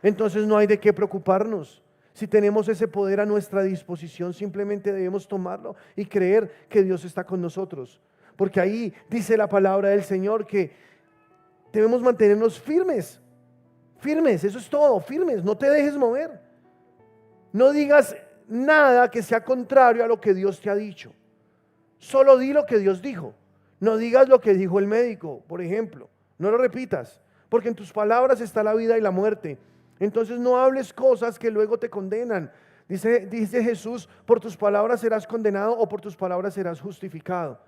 Entonces no hay de qué preocuparnos. Si tenemos ese poder a nuestra disposición, simplemente debemos tomarlo y creer que Dios está con nosotros. Porque ahí dice la palabra del Señor que debemos mantenernos firmes. Firmes, eso es todo, firmes, no te dejes mover. No digas nada que sea contrario a lo que Dios te ha dicho. Solo di lo que Dios dijo. No digas lo que dijo el médico, por ejemplo. No lo repitas, porque en tus palabras está la vida y la muerte. Entonces no hables cosas que luego te condenan. Dice Jesús, por tus palabras serás condenado o por tus palabras serás justificado.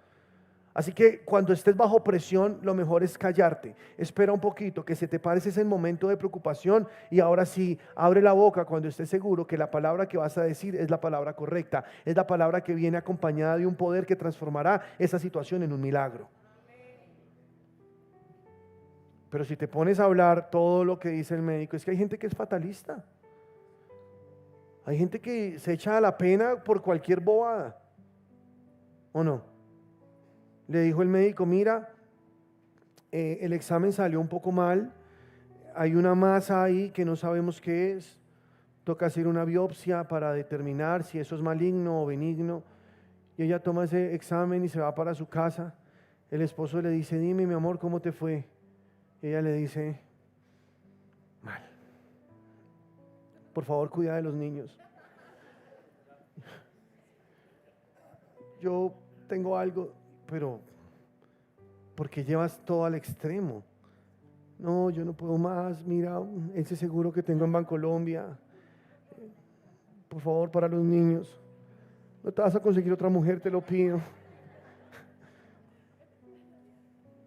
Así que cuando estés bajo presión, lo mejor es callarte. Espera un poquito, que se te pare ese momento de preocupación y ahora sí, abre la boca cuando estés seguro que la palabra que vas a decir es la palabra correcta. Es la palabra que viene acompañada de un poder que transformará esa situación en un milagro. Pero si te pones a hablar todo lo que dice el médico, es que hay gente que es fatalista. Hay gente que se echa a la pena por cualquier bobada. ¿O no? Le dijo el médico, mira, el examen salió un poco mal, hay una masa ahí que no sabemos qué es, toca hacer una biopsia para determinar si eso es maligno o benigno. Y ella toma ese examen y se va para su casa. El esposo le dice, dime mi amor, ¿cómo te fue? Y ella le dice, mal. Por favor, cuida de los niños. Yo tengo algo, pero ¿por qué llevas todo al extremo? No, yo no puedo más, mira, ese seguro que tengo en Bancolombia, por favor, para los niños. No te vas a conseguir otra mujer, te lo pido.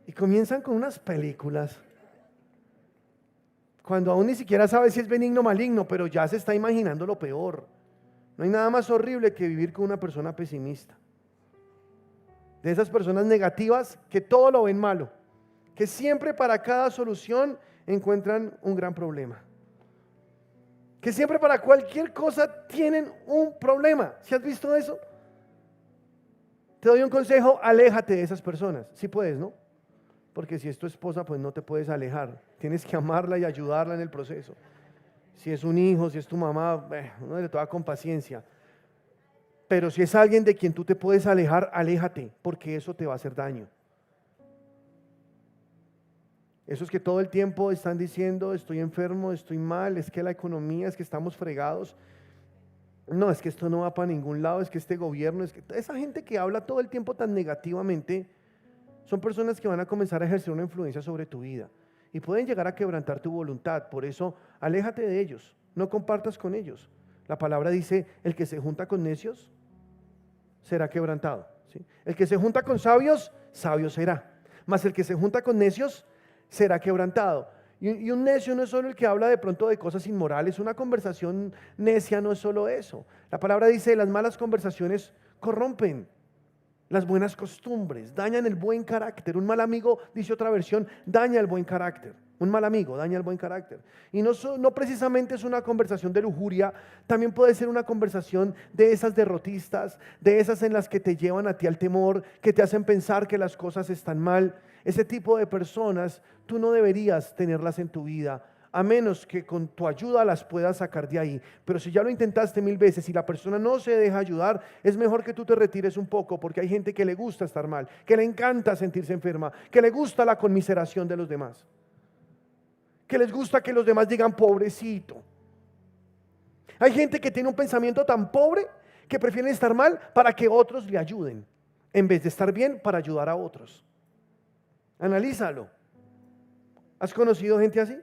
Y comienzan con unas películas, cuando aún ni siquiera sabe si es benigno o maligno, pero ya se está imaginando lo peor. No hay nada más horrible que vivir con una persona pesimista. De esas personas negativas que todo lo ven malo, que siempre para cada solución encuentran un gran problema, que siempre para cualquier cosa tienen un problema. ¿Sí has visto eso? Te doy un consejo, aléjate de esas personas. Si puedes, ¿no? Porque si es tu esposa, pues no te puedes alejar. Tienes que amarla y ayudarla en el proceso. Si es un hijo, si es tu mamá, uno le toma con paciencia. Pero si es alguien de quien tú te puedes alejar, aléjate, porque eso te va a hacer daño. Esos que todo el tiempo están diciendo, estoy enfermo, estoy mal, es que la economía, es que estamos fregados. No, es que esto no va para ningún lado, es que este gobierno, es que esa gente que habla todo el tiempo tan negativamente, son personas que van a comenzar a ejercer una influencia sobre tu vida y pueden llegar a quebrantar tu voluntad. Por eso, aléjate de ellos, no compartas con ellos. La palabra dice, el que se junta con necios será quebrantado, ¿sí? El que se junta con sabios, sabio será. Mas el que se junta con necios será quebrantado. Y un necio no es solo el que habla de pronto de cosas inmorales. Una conversación necia no es solo eso. La palabra dice, las malas conversaciones corrompen las buenas costumbres, dañan el buen carácter. Un mal amigo, dice otra versión, daña el buen carácter. Un mal amigo daña el buen carácter. Y no precisamente es una conversación de lujuria, también puede ser una conversación de esas derrotistas, de esas en las que te llevan a ti al temor, que te hacen pensar que las cosas están mal. Ese tipo de personas tú no deberías tenerlas en tu vida, a menos que con tu ayuda las puedas sacar de ahí. Pero si ya lo intentaste 1000 veces y la persona no se deja ayudar, es mejor que tú te retires un poco, porque hay gente que le gusta estar mal, que le encanta sentirse enferma, que le gusta la conmiseración de los demás, que les gusta que los demás digan pobrecito. Hay gente que tiene un pensamiento tan pobre que prefieren estar mal para que otros le ayuden, en vez de estar bien para ayudar a otros. Analízalo. ¿Has conocido gente así?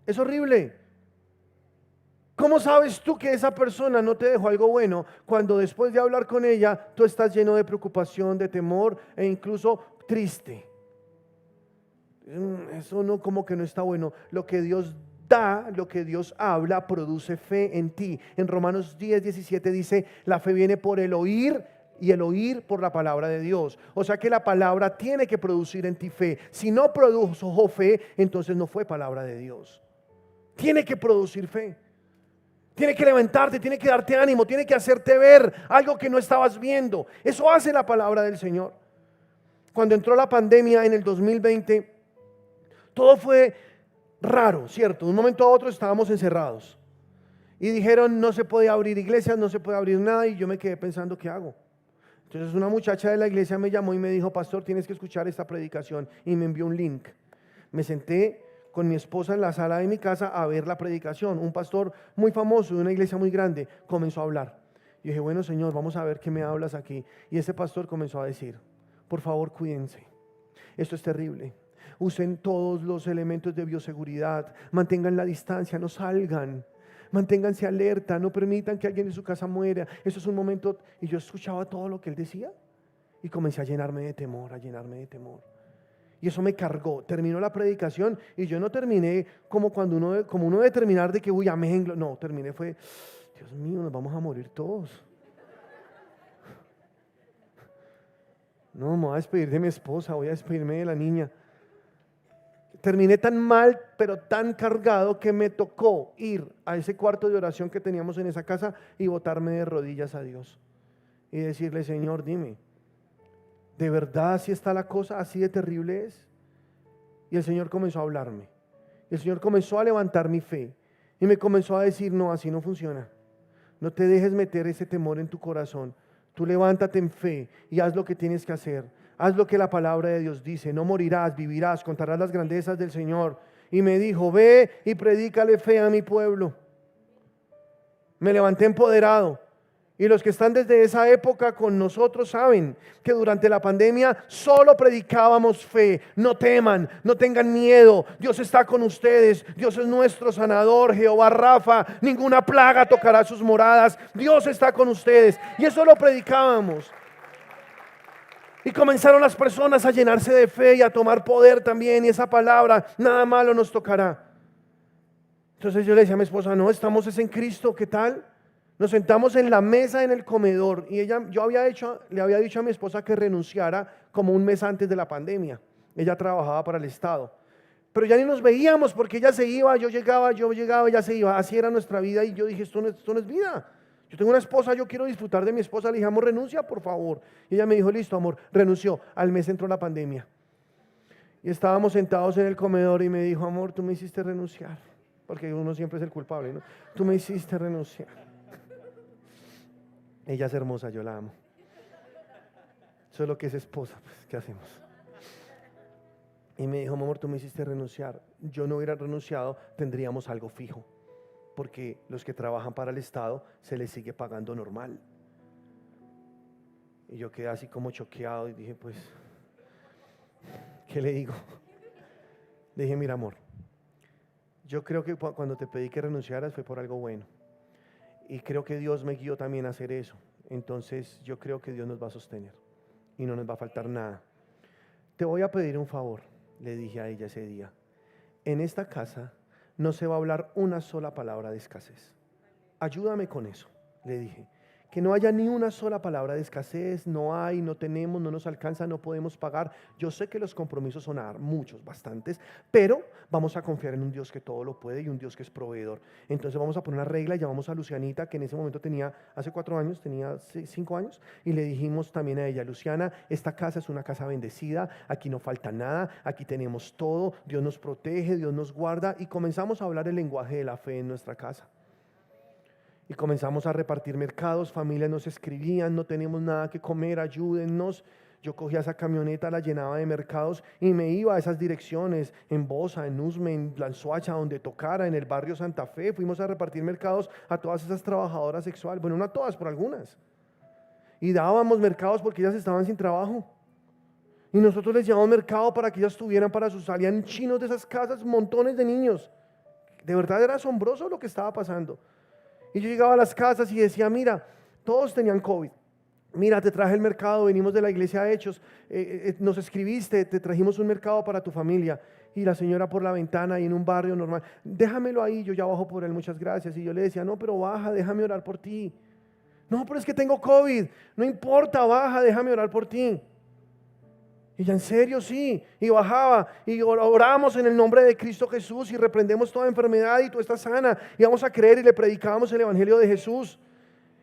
Es horrible. ¿Cómo sabes tú que esa persona no te dejó algo bueno cuando después de hablar con ella tú estás lleno de preocupación, de temor e incluso triste? Eso no, como que no está bueno. Lo que Dios da, lo que Dios habla, produce fe en ti. En Romanos 10:17 dice, la fe viene por el oír y el oír por la palabra de Dios. O sea que la palabra tiene que producir en ti fe. Si no produjo fe, entonces no fue palabra de Dios. Tiene que producir fe. Tiene que levantarte, tiene que darte ánimo, tiene que hacerte ver algo que no estabas viendo. Eso hace la palabra del Señor. Cuando entró la pandemia en el 2020, todo fue raro, ¿cierto? De un momento a otro estábamos encerrados. Y dijeron, no se puede abrir iglesias, no se puede abrir nada, y yo me quedé pensando, ¿qué hago? Entonces una muchacha de la iglesia me llamó y me dijo, pastor, tienes que escuchar esta predicación, y me envió un link. Me senté con mi esposa en la sala de mi casa a ver la predicación. Un pastor muy famoso de una iglesia muy grande comenzó a hablar. Y dije, bueno, Señor, vamos a ver qué me hablas aquí. Y ese pastor comenzó a decir, por favor, cuídense. Esto es terrible. Usen todos los elementos de bioseguridad. Mantengan la distancia, no salgan. Manténganse alerta, no permitan que alguien en su casa muera. Eso es un momento. Y yo escuchaba todo lo que él decía y comencé a llenarme de temor, a llenarme de temor. Y eso me cargó. Terminó la predicación y yo no terminé como uno debe terminar de que, uy, amén. No, terminé fue, Dios mío, nos vamos a morir todos. No, me voy a despedir de mi esposa, voy a despedirme de la niña. Terminé tan mal, pero tan cargado que me tocó ir a ese cuarto de oración que teníamos en esa casa y botarme de rodillas a Dios. Y decirle, Señor, dime, ¿de verdad así está la cosa? ¿Así de terrible es? Y el Señor comenzó a hablarme. El Señor comenzó a levantar mi fe. Y me comenzó a decir, no, así no funciona. No te dejes meter ese temor en tu corazón. Tú levántate en fe y haz lo que tienes que hacer. Haz lo que la palabra de Dios dice. No morirás, vivirás, contarás las grandezas del Señor. Y me dijo, ve y predícale fe a mi pueblo. Me levanté empoderado. Y los que están desde esa época con nosotros saben que durante la pandemia solo predicábamos fe. No teman, no tengan miedo. Dios está con ustedes. Dios es nuestro sanador, Jehová Rafa. Ninguna plaga tocará sus moradas. Dios está con ustedes. Y eso lo predicábamos. Y comenzaron las personas a llenarse de fe y a tomar poder también. Y esa palabra, nada malo nos tocará. Entonces yo le decía a mi esposa, no, estamos en Cristo, ¿qué tal? Nos sentamos en la mesa en el comedor y le había dicho a mi esposa que renunciara como un mes antes de la pandemia. Ella trabajaba para el Estado. Pero ya ni nos veíamos porque ella se iba, yo llegaba, ella se iba. Así era nuestra vida y yo dije, esto no es vida. Yo tengo una esposa, yo quiero disfrutar de mi esposa. Le dije, amor, renuncia, por favor. Y ella me dijo, listo, amor, renunció. Al mes entró la pandemia. Y estábamos sentados en el comedor y me dijo, amor, tú me hiciste renunciar. Porque uno siempre es el culpable, ¿no? Tú me hiciste renunciar. Ella es hermosa, yo la amo. Solo que es esposa, pues, ¿qué hacemos? Y me dijo, amor, tú me hiciste renunciar. Yo no hubiera renunciado, tendríamos algo fijo. Porque los que trabajan para el Estado se les sigue pagando normal. Y yo quedé así como choqueado y dije, pues, ¿qué le digo? Le dije, mira, amor, yo creo que cuando te pedí que renunciaras fue por algo bueno. Y creo que Dios me guió también a hacer eso. Entonces yo creo que Dios nos va a sostener y no nos va a faltar nada. Te voy a pedir un favor, le dije a ella ese día. En esta casa no se va a hablar una sola palabra de escasez. Ayúdame con eso, le dije. Que no haya ni una sola palabra de escasez, no hay, no tenemos, no nos alcanza, no podemos pagar. Yo sé que los compromisos son muchos, bastantes, pero vamos a confiar en un Dios que todo lo puede y un Dios que es proveedor. Entonces vamos a poner una regla y llamamos a Lucianita, que en ese momento hace 4 años, tenía 5 años, y le dijimos también a ella, Luciana, esta casa es una casa bendecida, aquí no falta nada, aquí tenemos todo, Dios nos protege, Dios nos guarda, y comenzamos a hablar el lenguaje de la fe en nuestra casa. Y comenzamos a repartir mercados, familias nos escribían, no tenemos nada que comer, ayúdennos. Yo cogía esa camioneta, la llenaba de mercados y me iba a esas direcciones, en Bosa, en Usme, en Lanzoacha, donde tocara, en el barrio Santa Fe. Fuimos a repartir mercados a todas esas trabajadoras sexuales, bueno, no a todas, por algunas. Y dábamos mercados porque ellas estaban sin trabajo. Y nosotros les llevábamos mercado para que ellas tuvieran para sus, salían chinos de esas casas, montones de niños. De verdad era asombroso lo que estaba pasando. Y yo llegaba a las casas y decía, mira, todos tenían COVID. Mira, te traje el mercado, venimos de la iglesia de Hechos, nos escribiste, te trajimos un mercado para tu familia. Y la señora por la ventana y en un barrio normal, déjamelo ahí, yo ya bajo por él, muchas gracias. Y yo le decía, no, pero baja, déjame orar por ti. No, pero es que tengo COVID, no importa, baja, déjame orar por ti. Y ya en serio, sí, y bajaba y oramos en el nombre de Cristo Jesús y reprendemos toda enfermedad y tú estás sana y vamos a creer y le predicábamos el evangelio de Jesús.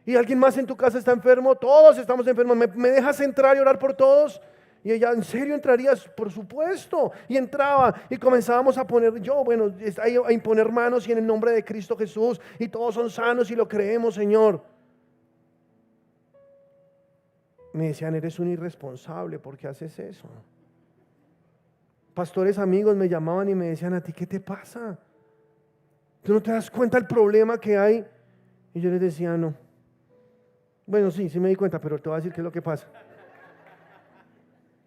Y alguien más en tu casa está enfermo, todos estamos enfermos, ¿me dejas entrar y orar por todos? Y ella, ¿en serio entrarías? Por supuesto. Y entraba y comenzábamos a poner, a imponer manos y en el nombre de Cristo Jesús. Y todos son sanos y lo creemos, Señor. Me decían, eres un irresponsable, ¿por qué haces eso? Pastores amigos me llamaban y me decían, ¿a ti qué te pasa? ¿Tú no te das cuenta del problema que hay? Y yo les decía, no. Bueno, sí me di cuenta, pero te voy a decir qué es lo que pasa.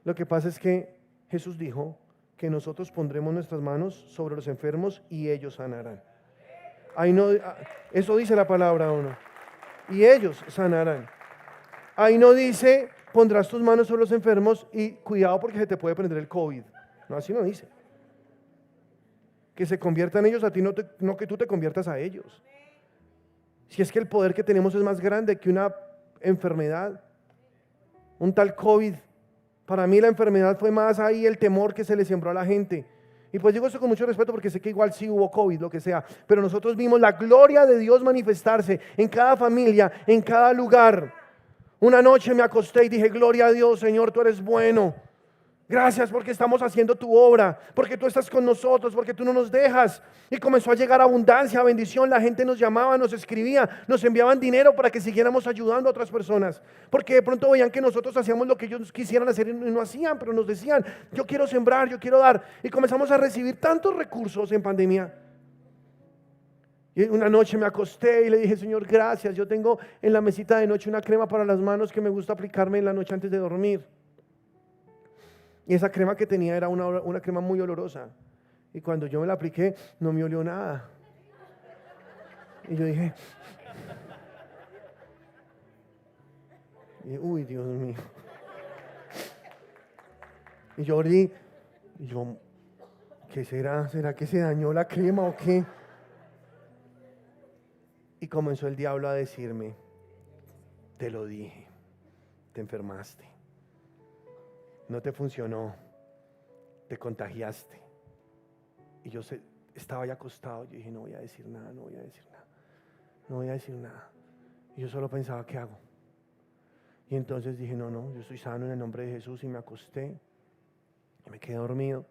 Lo que pasa es que Jesús dijo que nosotros pondremos nuestras manos sobre los enfermos y ellos sanarán. Ahí no, eso dice la palabra, ¿o no? Y ellos sanarán. Ahí no dice, pondrás tus manos sobre los enfermos y cuidado porque se te puede prender el COVID. No, así no dice. Que se conviertan ellos a ti, no que tú te conviertas a ellos. Si es que el poder que tenemos es más grande que una enfermedad, un tal COVID. Para mí la enfermedad fue más ahí el temor que se le sembró a la gente. Y pues digo esto con mucho respeto porque sé que igual sí hubo COVID, lo que sea. Pero nosotros vimos la gloria de Dios manifestarse en cada familia, en cada lugar. Una noche me acosté y dije, gloria a Dios, Señor, tú eres bueno. Gracias porque estamos haciendo tu obra, porque tú estás con nosotros, porque tú no nos dejas. Y comenzó a llegar abundancia, bendición. La gente nos llamaba, nos escribía, nos enviaban dinero para que siguiéramos ayudando a otras personas. Porque de pronto veían que nosotros hacíamos lo que ellos quisieran hacer y no hacían, pero nos decían, yo quiero sembrar, yo quiero dar. Y comenzamos a recibir tantos recursos en pandemia. Y una noche me acosté y le dije, Señor, gracias. Yo tengo en la mesita de noche una crema para las manos que me gusta aplicarme en la noche antes de dormir. Y esa crema que tenía era una crema muy olorosa. Y cuando yo me la apliqué, no me olió nada. Y yo dije, uy, Dios mío. Y yo olí, y yo, ¿qué será? ¿Será que se dañó la crema o qué? Y comenzó el diablo a decirme, te lo dije, te enfermaste. No te funcionó, te contagiaste. Y yo estaba ahí acostado, yo dije, no voy a decir nada, no voy a decir nada, no voy a decir nada. Y yo solo pensaba, ¿qué hago? Y entonces dije, no, yo estoy sano en el nombre de Jesús. Y me acosté, y me quedé dormido,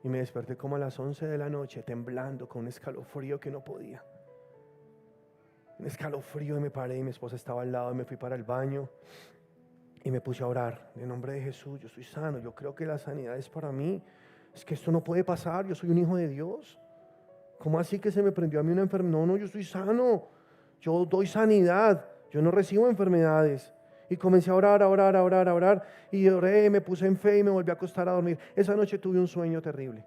y me desperté como a las 11 de la noche, temblando, con un escalofrío que no podía. Un escalofrío, y me paré, y mi esposa estaba al lado, y me fui para el baño. Y me puse a orar, en nombre de Jesús, yo estoy sano, yo creo que la sanidad es para mí. Es que esto no puede pasar, yo soy un hijo de Dios. ¿Cómo así que se me prendió a mí una enfermedad? No, yo estoy sano, yo doy sanidad, yo no recibo enfermedades. Y comencé a orar, y oré, me puse en fe y me volví a acostar a dormir. Esa noche tuve un sueño terrible.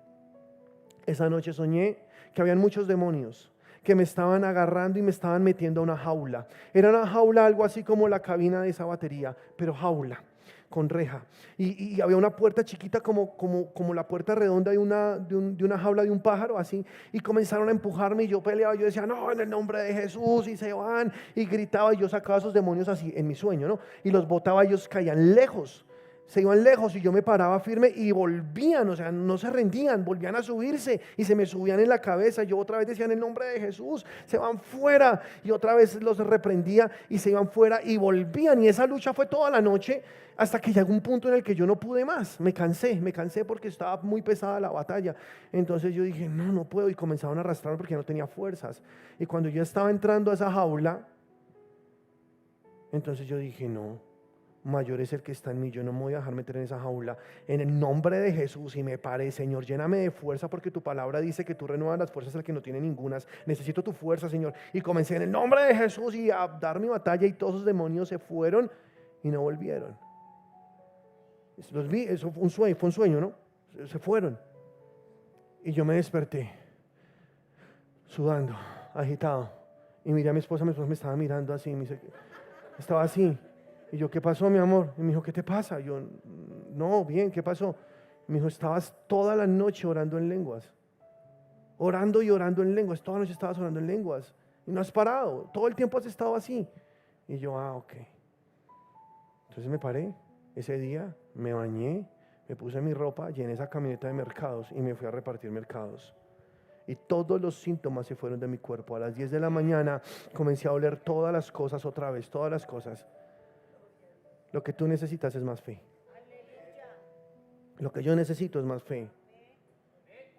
Esa noche soñé que habían muchos demonios que me estaban agarrando y me estaban metiendo a una jaula. Era una jaula algo así como la cabina de esa batería, pero jaula, con reja. Y había una puerta chiquita como la puerta redonda de una jaula de un pájaro, así. Y comenzaron a empujarme y yo peleaba. Yo decía, no, en el nombre de Jesús, y se van. Y gritaba y yo sacaba a esos demonios así en mi sueño, ¿no? Y los botaba, ellos caían lejos. Se iban lejos y yo me paraba firme y volvían, o sea, no se rendían, volvían a subirse y se me subían en la cabeza. Yo otra vez decía en el nombre de Jesús, se van fuera, y otra vez los reprendía y se iban fuera y volvían. Y esa lucha fue toda la noche hasta que llegó un punto en el que yo no pude más. Me cansé porque estaba muy pesada la batalla. Entonces yo dije, no puedo, y comenzaron a arrastrarme porque no tenía fuerzas. Y cuando yo estaba entrando a esa jaula, entonces yo dije, no, mayor es el que está en mí, yo no me voy a dejar meter en esa jaula. En el nombre de Jesús, y me paré, Señor, lléname de fuerza, porque tu palabra dice que tú renuevas las fuerzas al que no tiene ningunas. Necesito tu fuerza, Señor. Y comencé en el nombre de Jesús y a dar mi batalla, y todos esos demonios se fueron y no volvieron. Los vi, eso fue un sueño, ¿no? Se fueron. Y yo me desperté sudando, agitado, y miré a mi esposa me estaba mirando así, estaba así. Y yo, ¿qué pasó, mi amor? Y me dijo, ¿qué te pasa? Yo, no, bien, ¿qué pasó? Me dijo, estabas toda la noche orando en lenguas. Orando y orando en lenguas. Toda la noche estabas orando en lenguas. Y no has parado. Todo el tiempo has estado así. Y yo, ok. Entonces me paré. Ese día me bañé, me puse mi ropa, llené esa camioneta de mercados y me fui a repartir mercados. Y todos los síntomas se fueron de mi cuerpo. A las 10 de la mañana comencé a oler todas las cosas otra vez, todas las cosas. Lo que tú necesitas es más fe. Lo que yo necesito es más fe.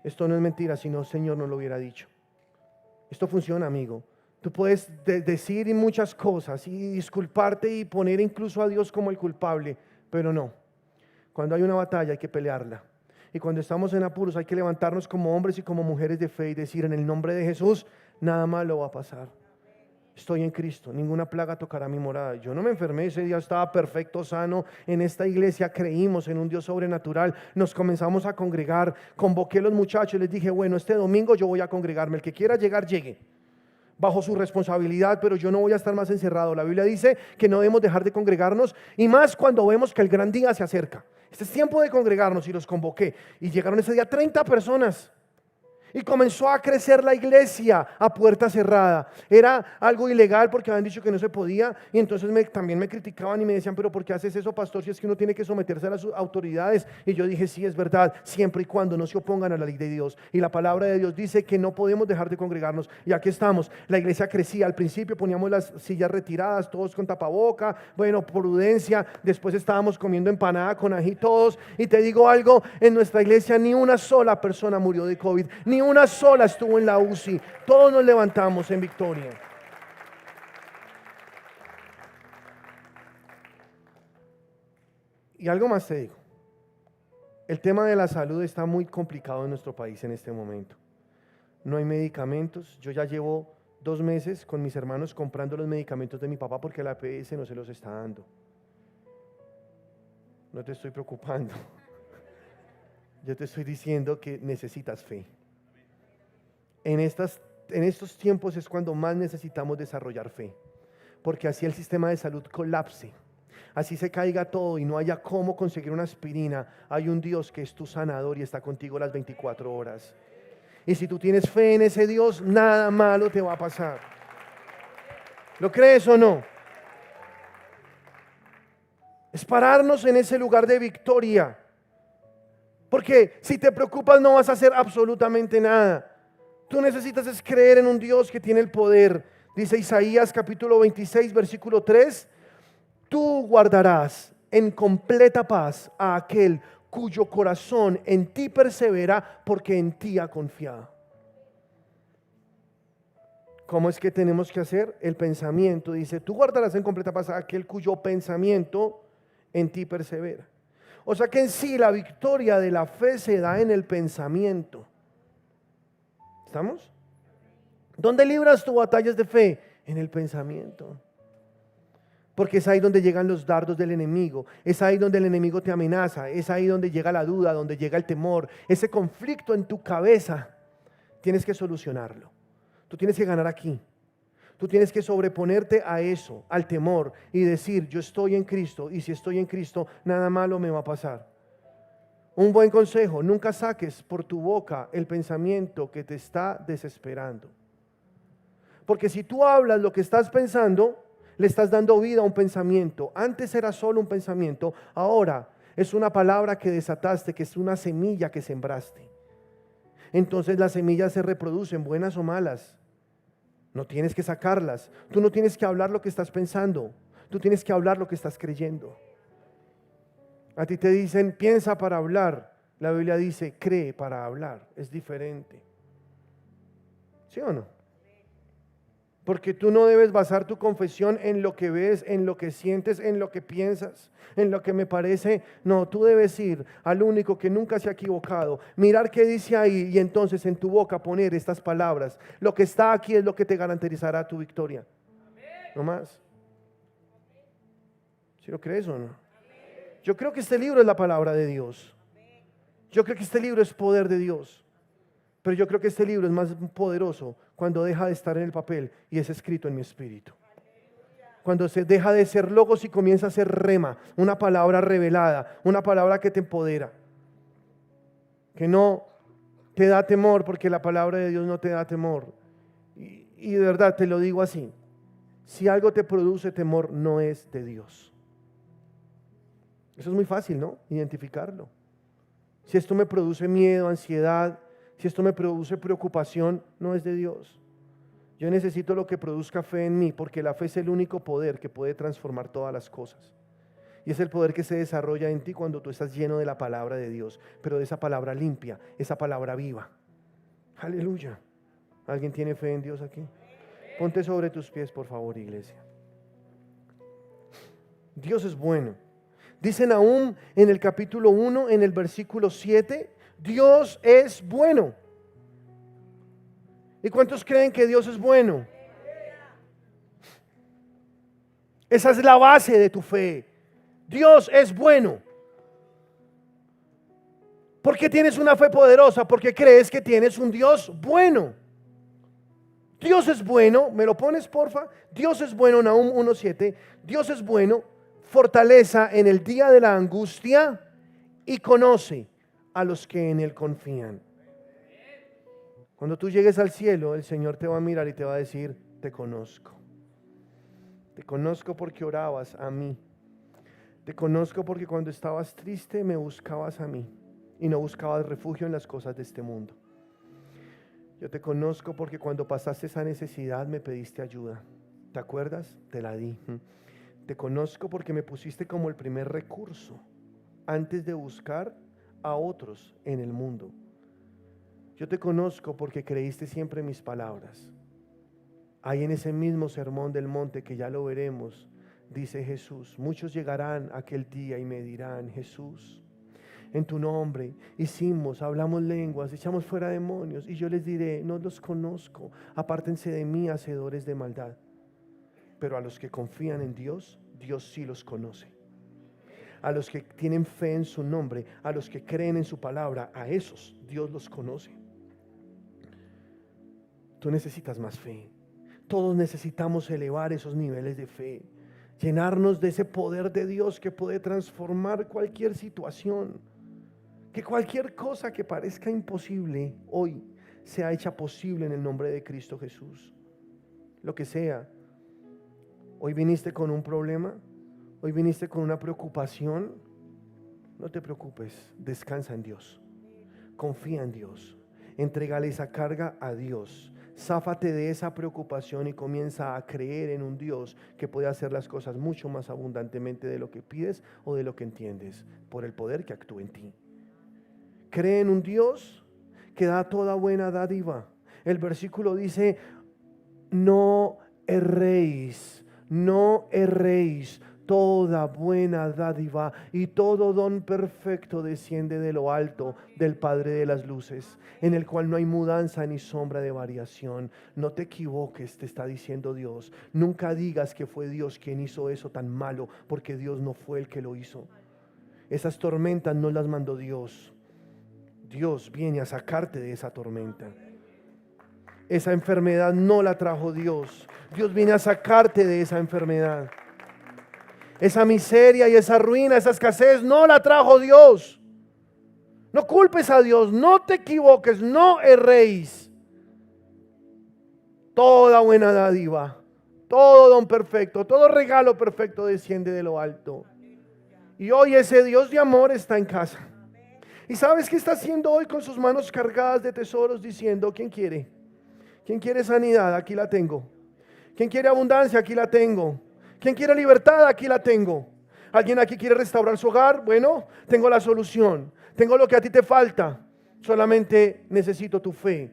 Esto no es mentira, si no, el Señor no lo hubiera dicho. Esto funciona, amigo. Tú puedes decir muchas cosas y disculparte y poner incluso a Dios como el culpable, pero no. Cuando hay una batalla hay que pelearla. Y cuando estamos en apuros hay que levantarnos como hombres y como mujeres de fe y decir: en el nombre de Jesús, nada malo va a pasar. Estoy en Cristo, ninguna plaga tocará mi morada. Yo no me enfermé, ese día estaba perfecto, sano. En esta iglesia creímos en un Dios sobrenatural. Nos comenzamos a congregar, convoqué a los muchachos, les dije: bueno, este domingo yo voy a congregarme, el que quiera llegar, llegue, bajo su responsabilidad, pero yo no voy a estar más encerrado. La Biblia dice que no debemos dejar de congregarnos, y más cuando vemos que el gran día se acerca. Este es tiempo de congregarnos, y los convoqué, y llegaron ese día 30 personas. Y comenzó a crecer la iglesia a puerta cerrada. Era algo ilegal porque habían dicho que no se podía. Y entonces también me criticaban y me decían: pero ¿por qué haces eso, pastor? Si es que uno tiene que someterse a las autoridades. Y yo dije: sí, es verdad, siempre y cuando no se opongan a la ley de Dios. Y la palabra de Dios dice que no podemos dejar de congregarnos. Y aquí estamos. La iglesia crecía. Al principio poníamos las sillas retiradas, todos con tapaboca. Bueno, prudencia. Después estábamos comiendo empanada con ají todos. Y te digo algo: en nuestra iglesia ni una sola persona murió de COVID, ni una sola estuvo en la UCI. Todos nos levantamos en victoria. Y algo más te digo: el tema de la salud está muy complicado en nuestro país en este momento. No hay medicamentos. Yo ya llevo 2 meses con mis hermanos comprando los medicamentos de mi papá porque la EPS no se los está dando. No te estoy preocupando. Yo te estoy diciendo que necesitas fe. En estos tiempos es cuando más necesitamos desarrollar fe, porque así el sistema de salud colapse, así se caiga todo y no haya cómo conseguir una aspirina, hay un Dios que es tu sanador y está contigo las 24 horas. Y si tú tienes fe en ese Dios, nada malo te va a pasar. ¿Lo crees o no? Es pararnos en ese lugar de victoria, porque si te preocupas no vas a hacer absolutamente nada. Tú necesitas es creer en un Dios que tiene el poder. Dice Isaías capítulo 26 versículo 3: tú guardarás en completa paz a aquel cuyo corazón en ti persevera, porque en ti ha confiado. ¿Cómo es que tenemos que hacer? El pensamiento dice: tú guardarás en completa paz a aquel cuyo pensamiento en ti persevera. O sea que en sí la victoria de la fe se da en el pensamiento. ¿Estamos? ¿Dónde libras tus batallas de fe? En el pensamiento. Porque es ahí donde llegan los dardos del enemigo. Es ahí donde el enemigo te amenaza. Es ahí donde llega la duda, donde llega el temor. Ese conflicto en tu cabeza, tienes que solucionarlo. Tú tienes que ganar aquí. Tú tienes que sobreponerte a eso, al temor, y decir: yo estoy en Cristo, y si estoy en Cristo, nada malo me va a pasar. Un buen consejo: nunca saques por tu boca el pensamiento que te está desesperando. Porque si tú hablas lo que estás pensando, le estás dando vida a un pensamiento. Antes era solo un pensamiento, ahora es una palabra que desataste, que es una semilla que sembraste. Entonces las semillas se reproducen, buenas o malas. No tienes que sacarlas. Tú no tienes que hablar lo que estás pensando. Tú tienes que hablar lo que estás creyendo. A ti te dicen: piensa para hablar. La Biblia dice: cree para hablar. Es diferente. ¿Sí o no? Porque tú no debes basar tu confesión en lo que ves, en lo que sientes, en lo que piensas, en lo que me parece. No, tú debes ir al único que nunca se ha equivocado, mirar qué dice ahí y entonces en tu boca poner estas palabras. Lo que está aquí es lo que te garantizará tu victoria. No más. ¿Sí lo crees o no? Yo creo que este libro es la palabra de Dios. Yo creo que este libro es poder de Dios. Pero yo creo que este libro es más poderoso cuando deja de estar en el papel y es escrito en mi espíritu. Cuando se deja de ser logos y comienza a ser rema, una palabra revelada, una palabra que te empodera. Que no te da temor, porque la palabra de Dios no te da temor. Y de verdad te lo digo así: si algo te produce temor, no es de Dios. Eso es muy fácil, ¿no? Identificarlo. Si esto me produce miedo, ansiedad, si esto me produce preocupación, no es de Dios. Yo necesito lo que produzca fe en mí, porque la fe es el único poder que puede transformar todas las cosas. Y es el poder que se desarrolla en ti cuando tú estás lleno de la palabra de Dios, pero de esa palabra limpia, esa palabra viva. Aleluya. ¿Alguien tiene fe en Dios aquí? Ponte sobre tus pies, por favor, iglesia. Dios es bueno. Dice Nahum en el capítulo 1, en el versículo 7, Dios es bueno. ¿Y cuántos creen que Dios es bueno? Esa es la base de tu fe. Dios es bueno. ¿Por qué tienes una fe poderosa? Porque crees que tienes un Dios bueno. Dios es bueno, ¿me lo pones porfa? Dios es bueno, Nahum 1:7. Dios es bueno, fortaleza en el día de la angustia y conoce a los que en Él confían. Cuando tú llegues al cielo, el Señor te va a mirar y te va a decir, te conozco. Te conozco porque orabas a mí. Te conozco porque cuando estabas triste me buscabas a mí y no buscabas refugio en las cosas de este mundo. Yo te conozco porque cuando pasaste esa necesidad me pediste ayuda. ¿Te acuerdas? Te la di. Te conozco porque me pusiste como el primer recurso antes de buscar a otros en el mundo. Yo te conozco porque creíste siempre mis palabras. Ahí en ese mismo sermón del monte que ya lo veremos, dice Jesús, muchos llegarán aquel día y me dirán, Jesús, en tu nombre hicimos, hablamos lenguas, echamos fuera demonios, y yo les diré, no los conozco, apártense de mí, hacedores de maldad. Pero a los que confían en Dios, Dios sí los conoce. A los que tienen fe en su nombre, a los que creen en su palabra, a esos Dios los conoce. Tú necesitas más fe. Todos necesitamos elevar esos niveles de fe, llenarnos de ese poder de Dios que puede transformar cualquier situación, que cualquier cosa que parezca imposible hoy sea hecha posible en el nombre de Cristo Jesús. Lo que sea, hoy viniste con un problema, hoy viniste con una preocupación, no te preocupes, descansa en Dios, confía en Dios, entrégale esa carga a Dios. Záfate de esa preocupación y comienza a creer en un Dios que puede hacer las cosas mucho más abundantemente de lo que pides o de lo que entiendes, por el poder que actúa en ti. Cree en un Dios que da toda buena dádiva. El versículo dice, no erréis, no erréis. Toda buena dádiva y todo don perfecto desciende de lo alto del Padre de las luces, en el cual no hay mudanza ni sombra de variación. No te equivoques, te está diciendo Dios. Nunca digas que fue Dios quien hizo eso tan malo, porque Dios no fue el que lo hizo. Esas tormentas no las mandó Dios. Dios viene a sacarte de esa tormenta. Esa enfermedad no la trajo Dios. Dios viene a sacarte de esa enfermedad. Esa miseria y esa ruina, esa escasez, no la trajo Dios. No culpes a Dios, no te equivoques, no erréis. Toda buena dádiva, todo don perfecto, todo regalo perfecto desciende de lo alto. Y hoy ese Dios de amor está en casa. ¿Y sabes qué está haciendo hoy con sus manos cargadas de tesoros? Diciendo, ¿quién quiere? ¿Quién quiere sanidad? Aquí la tengo. ¿Quién quiere abundancia? Aquí la tengo. ¿Quién quiere libertad? Aquí la tengo. ¿Alguien aquí quiere restaurar su hogar? Bueno, tengo la solución. Tengo lo que a ti te falta. Solamente necesito tu fe.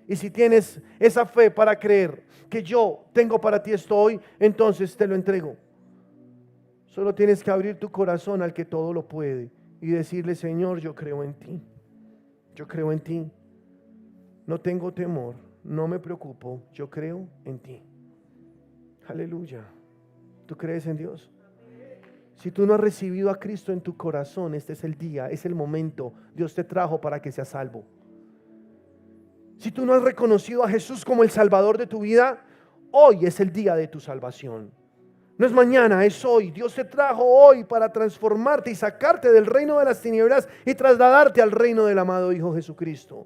Y si tienes esa fe para creer que yo tengo para ti esto hoy, entonces te lo entrego. Solo tienes que abrir tu corazón al que todo lo puede y decirle, Señor, yo creo en ti. Yo creo en ti. No tengo temor, no me preocupo, yo creo en ti. Aleluya. ¿Tú crees en Dios? Si tú no has recibido a Cristo en tu corazón, este es el día, es el momento. Dios te trajo para que seas salvo. Si tú no has reconocido a Jesús como el Salvador de tu vida, hoy es el día de tu salvación. No es mañana, es hoy. Dios te trajo hoy para transformarte y sacarte del reino de las tinieblas y trasladarte al reino del amado Hijo Jesucristo.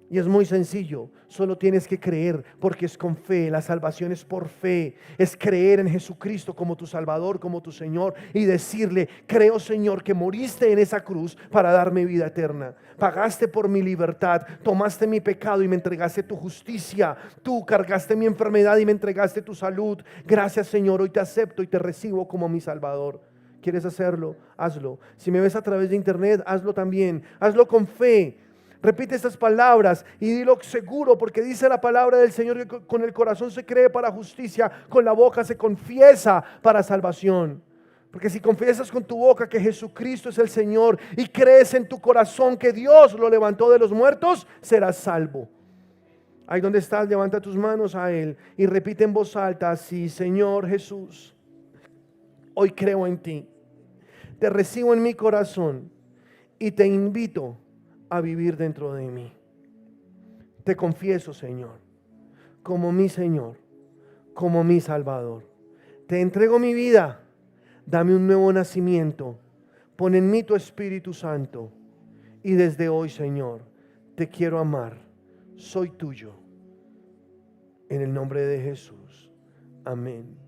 Y es muy sencillo, solo tienes que creer, porque es con fe. La salvación es por fe, es creer en Jesucristo como tu Salvador, como tu Señor, y decirle, creo, Señor, que moriste en esa cruz para darme vida eterna. Pagaste por mi libertad, tomaste mi pecado y me entregaste tu justicia. Tú cargaste mi enfermedad y me entregaste tu salud. Gracias, Señor, hoy te acepto y te recibo como mi Salvador. ¿Quieres hacerlo? Hazlo. Si me ves a través de internet, hazlo también. Hazlo con fe. Repite estas palabras y dilo seguro, porque dice la palabra del Señor que con el corazón se cree para justicia, con la boca se confiesa para salvación. Porque si confiesas con tu boca que Jesucristo es el Señor y crees en tu corazón que Dios lo levantó de los muertos, serás salvo. Ahí donde estás, levanta tus manos a Él y repite en voz alta así: Señor Jesús, hoy creo en ti, te recibo en mi corazón y te invito a vivir dentro de mí. Te confieso, Señor, como mi Señor, como mi Salvador. Te entrego mi vida, dame un nuevo nacimiento, pon en mí tu Espíritu Santo y desde hoy, Señor, te quiero amar, soy tuyo. En el nombre de Jesús, amén.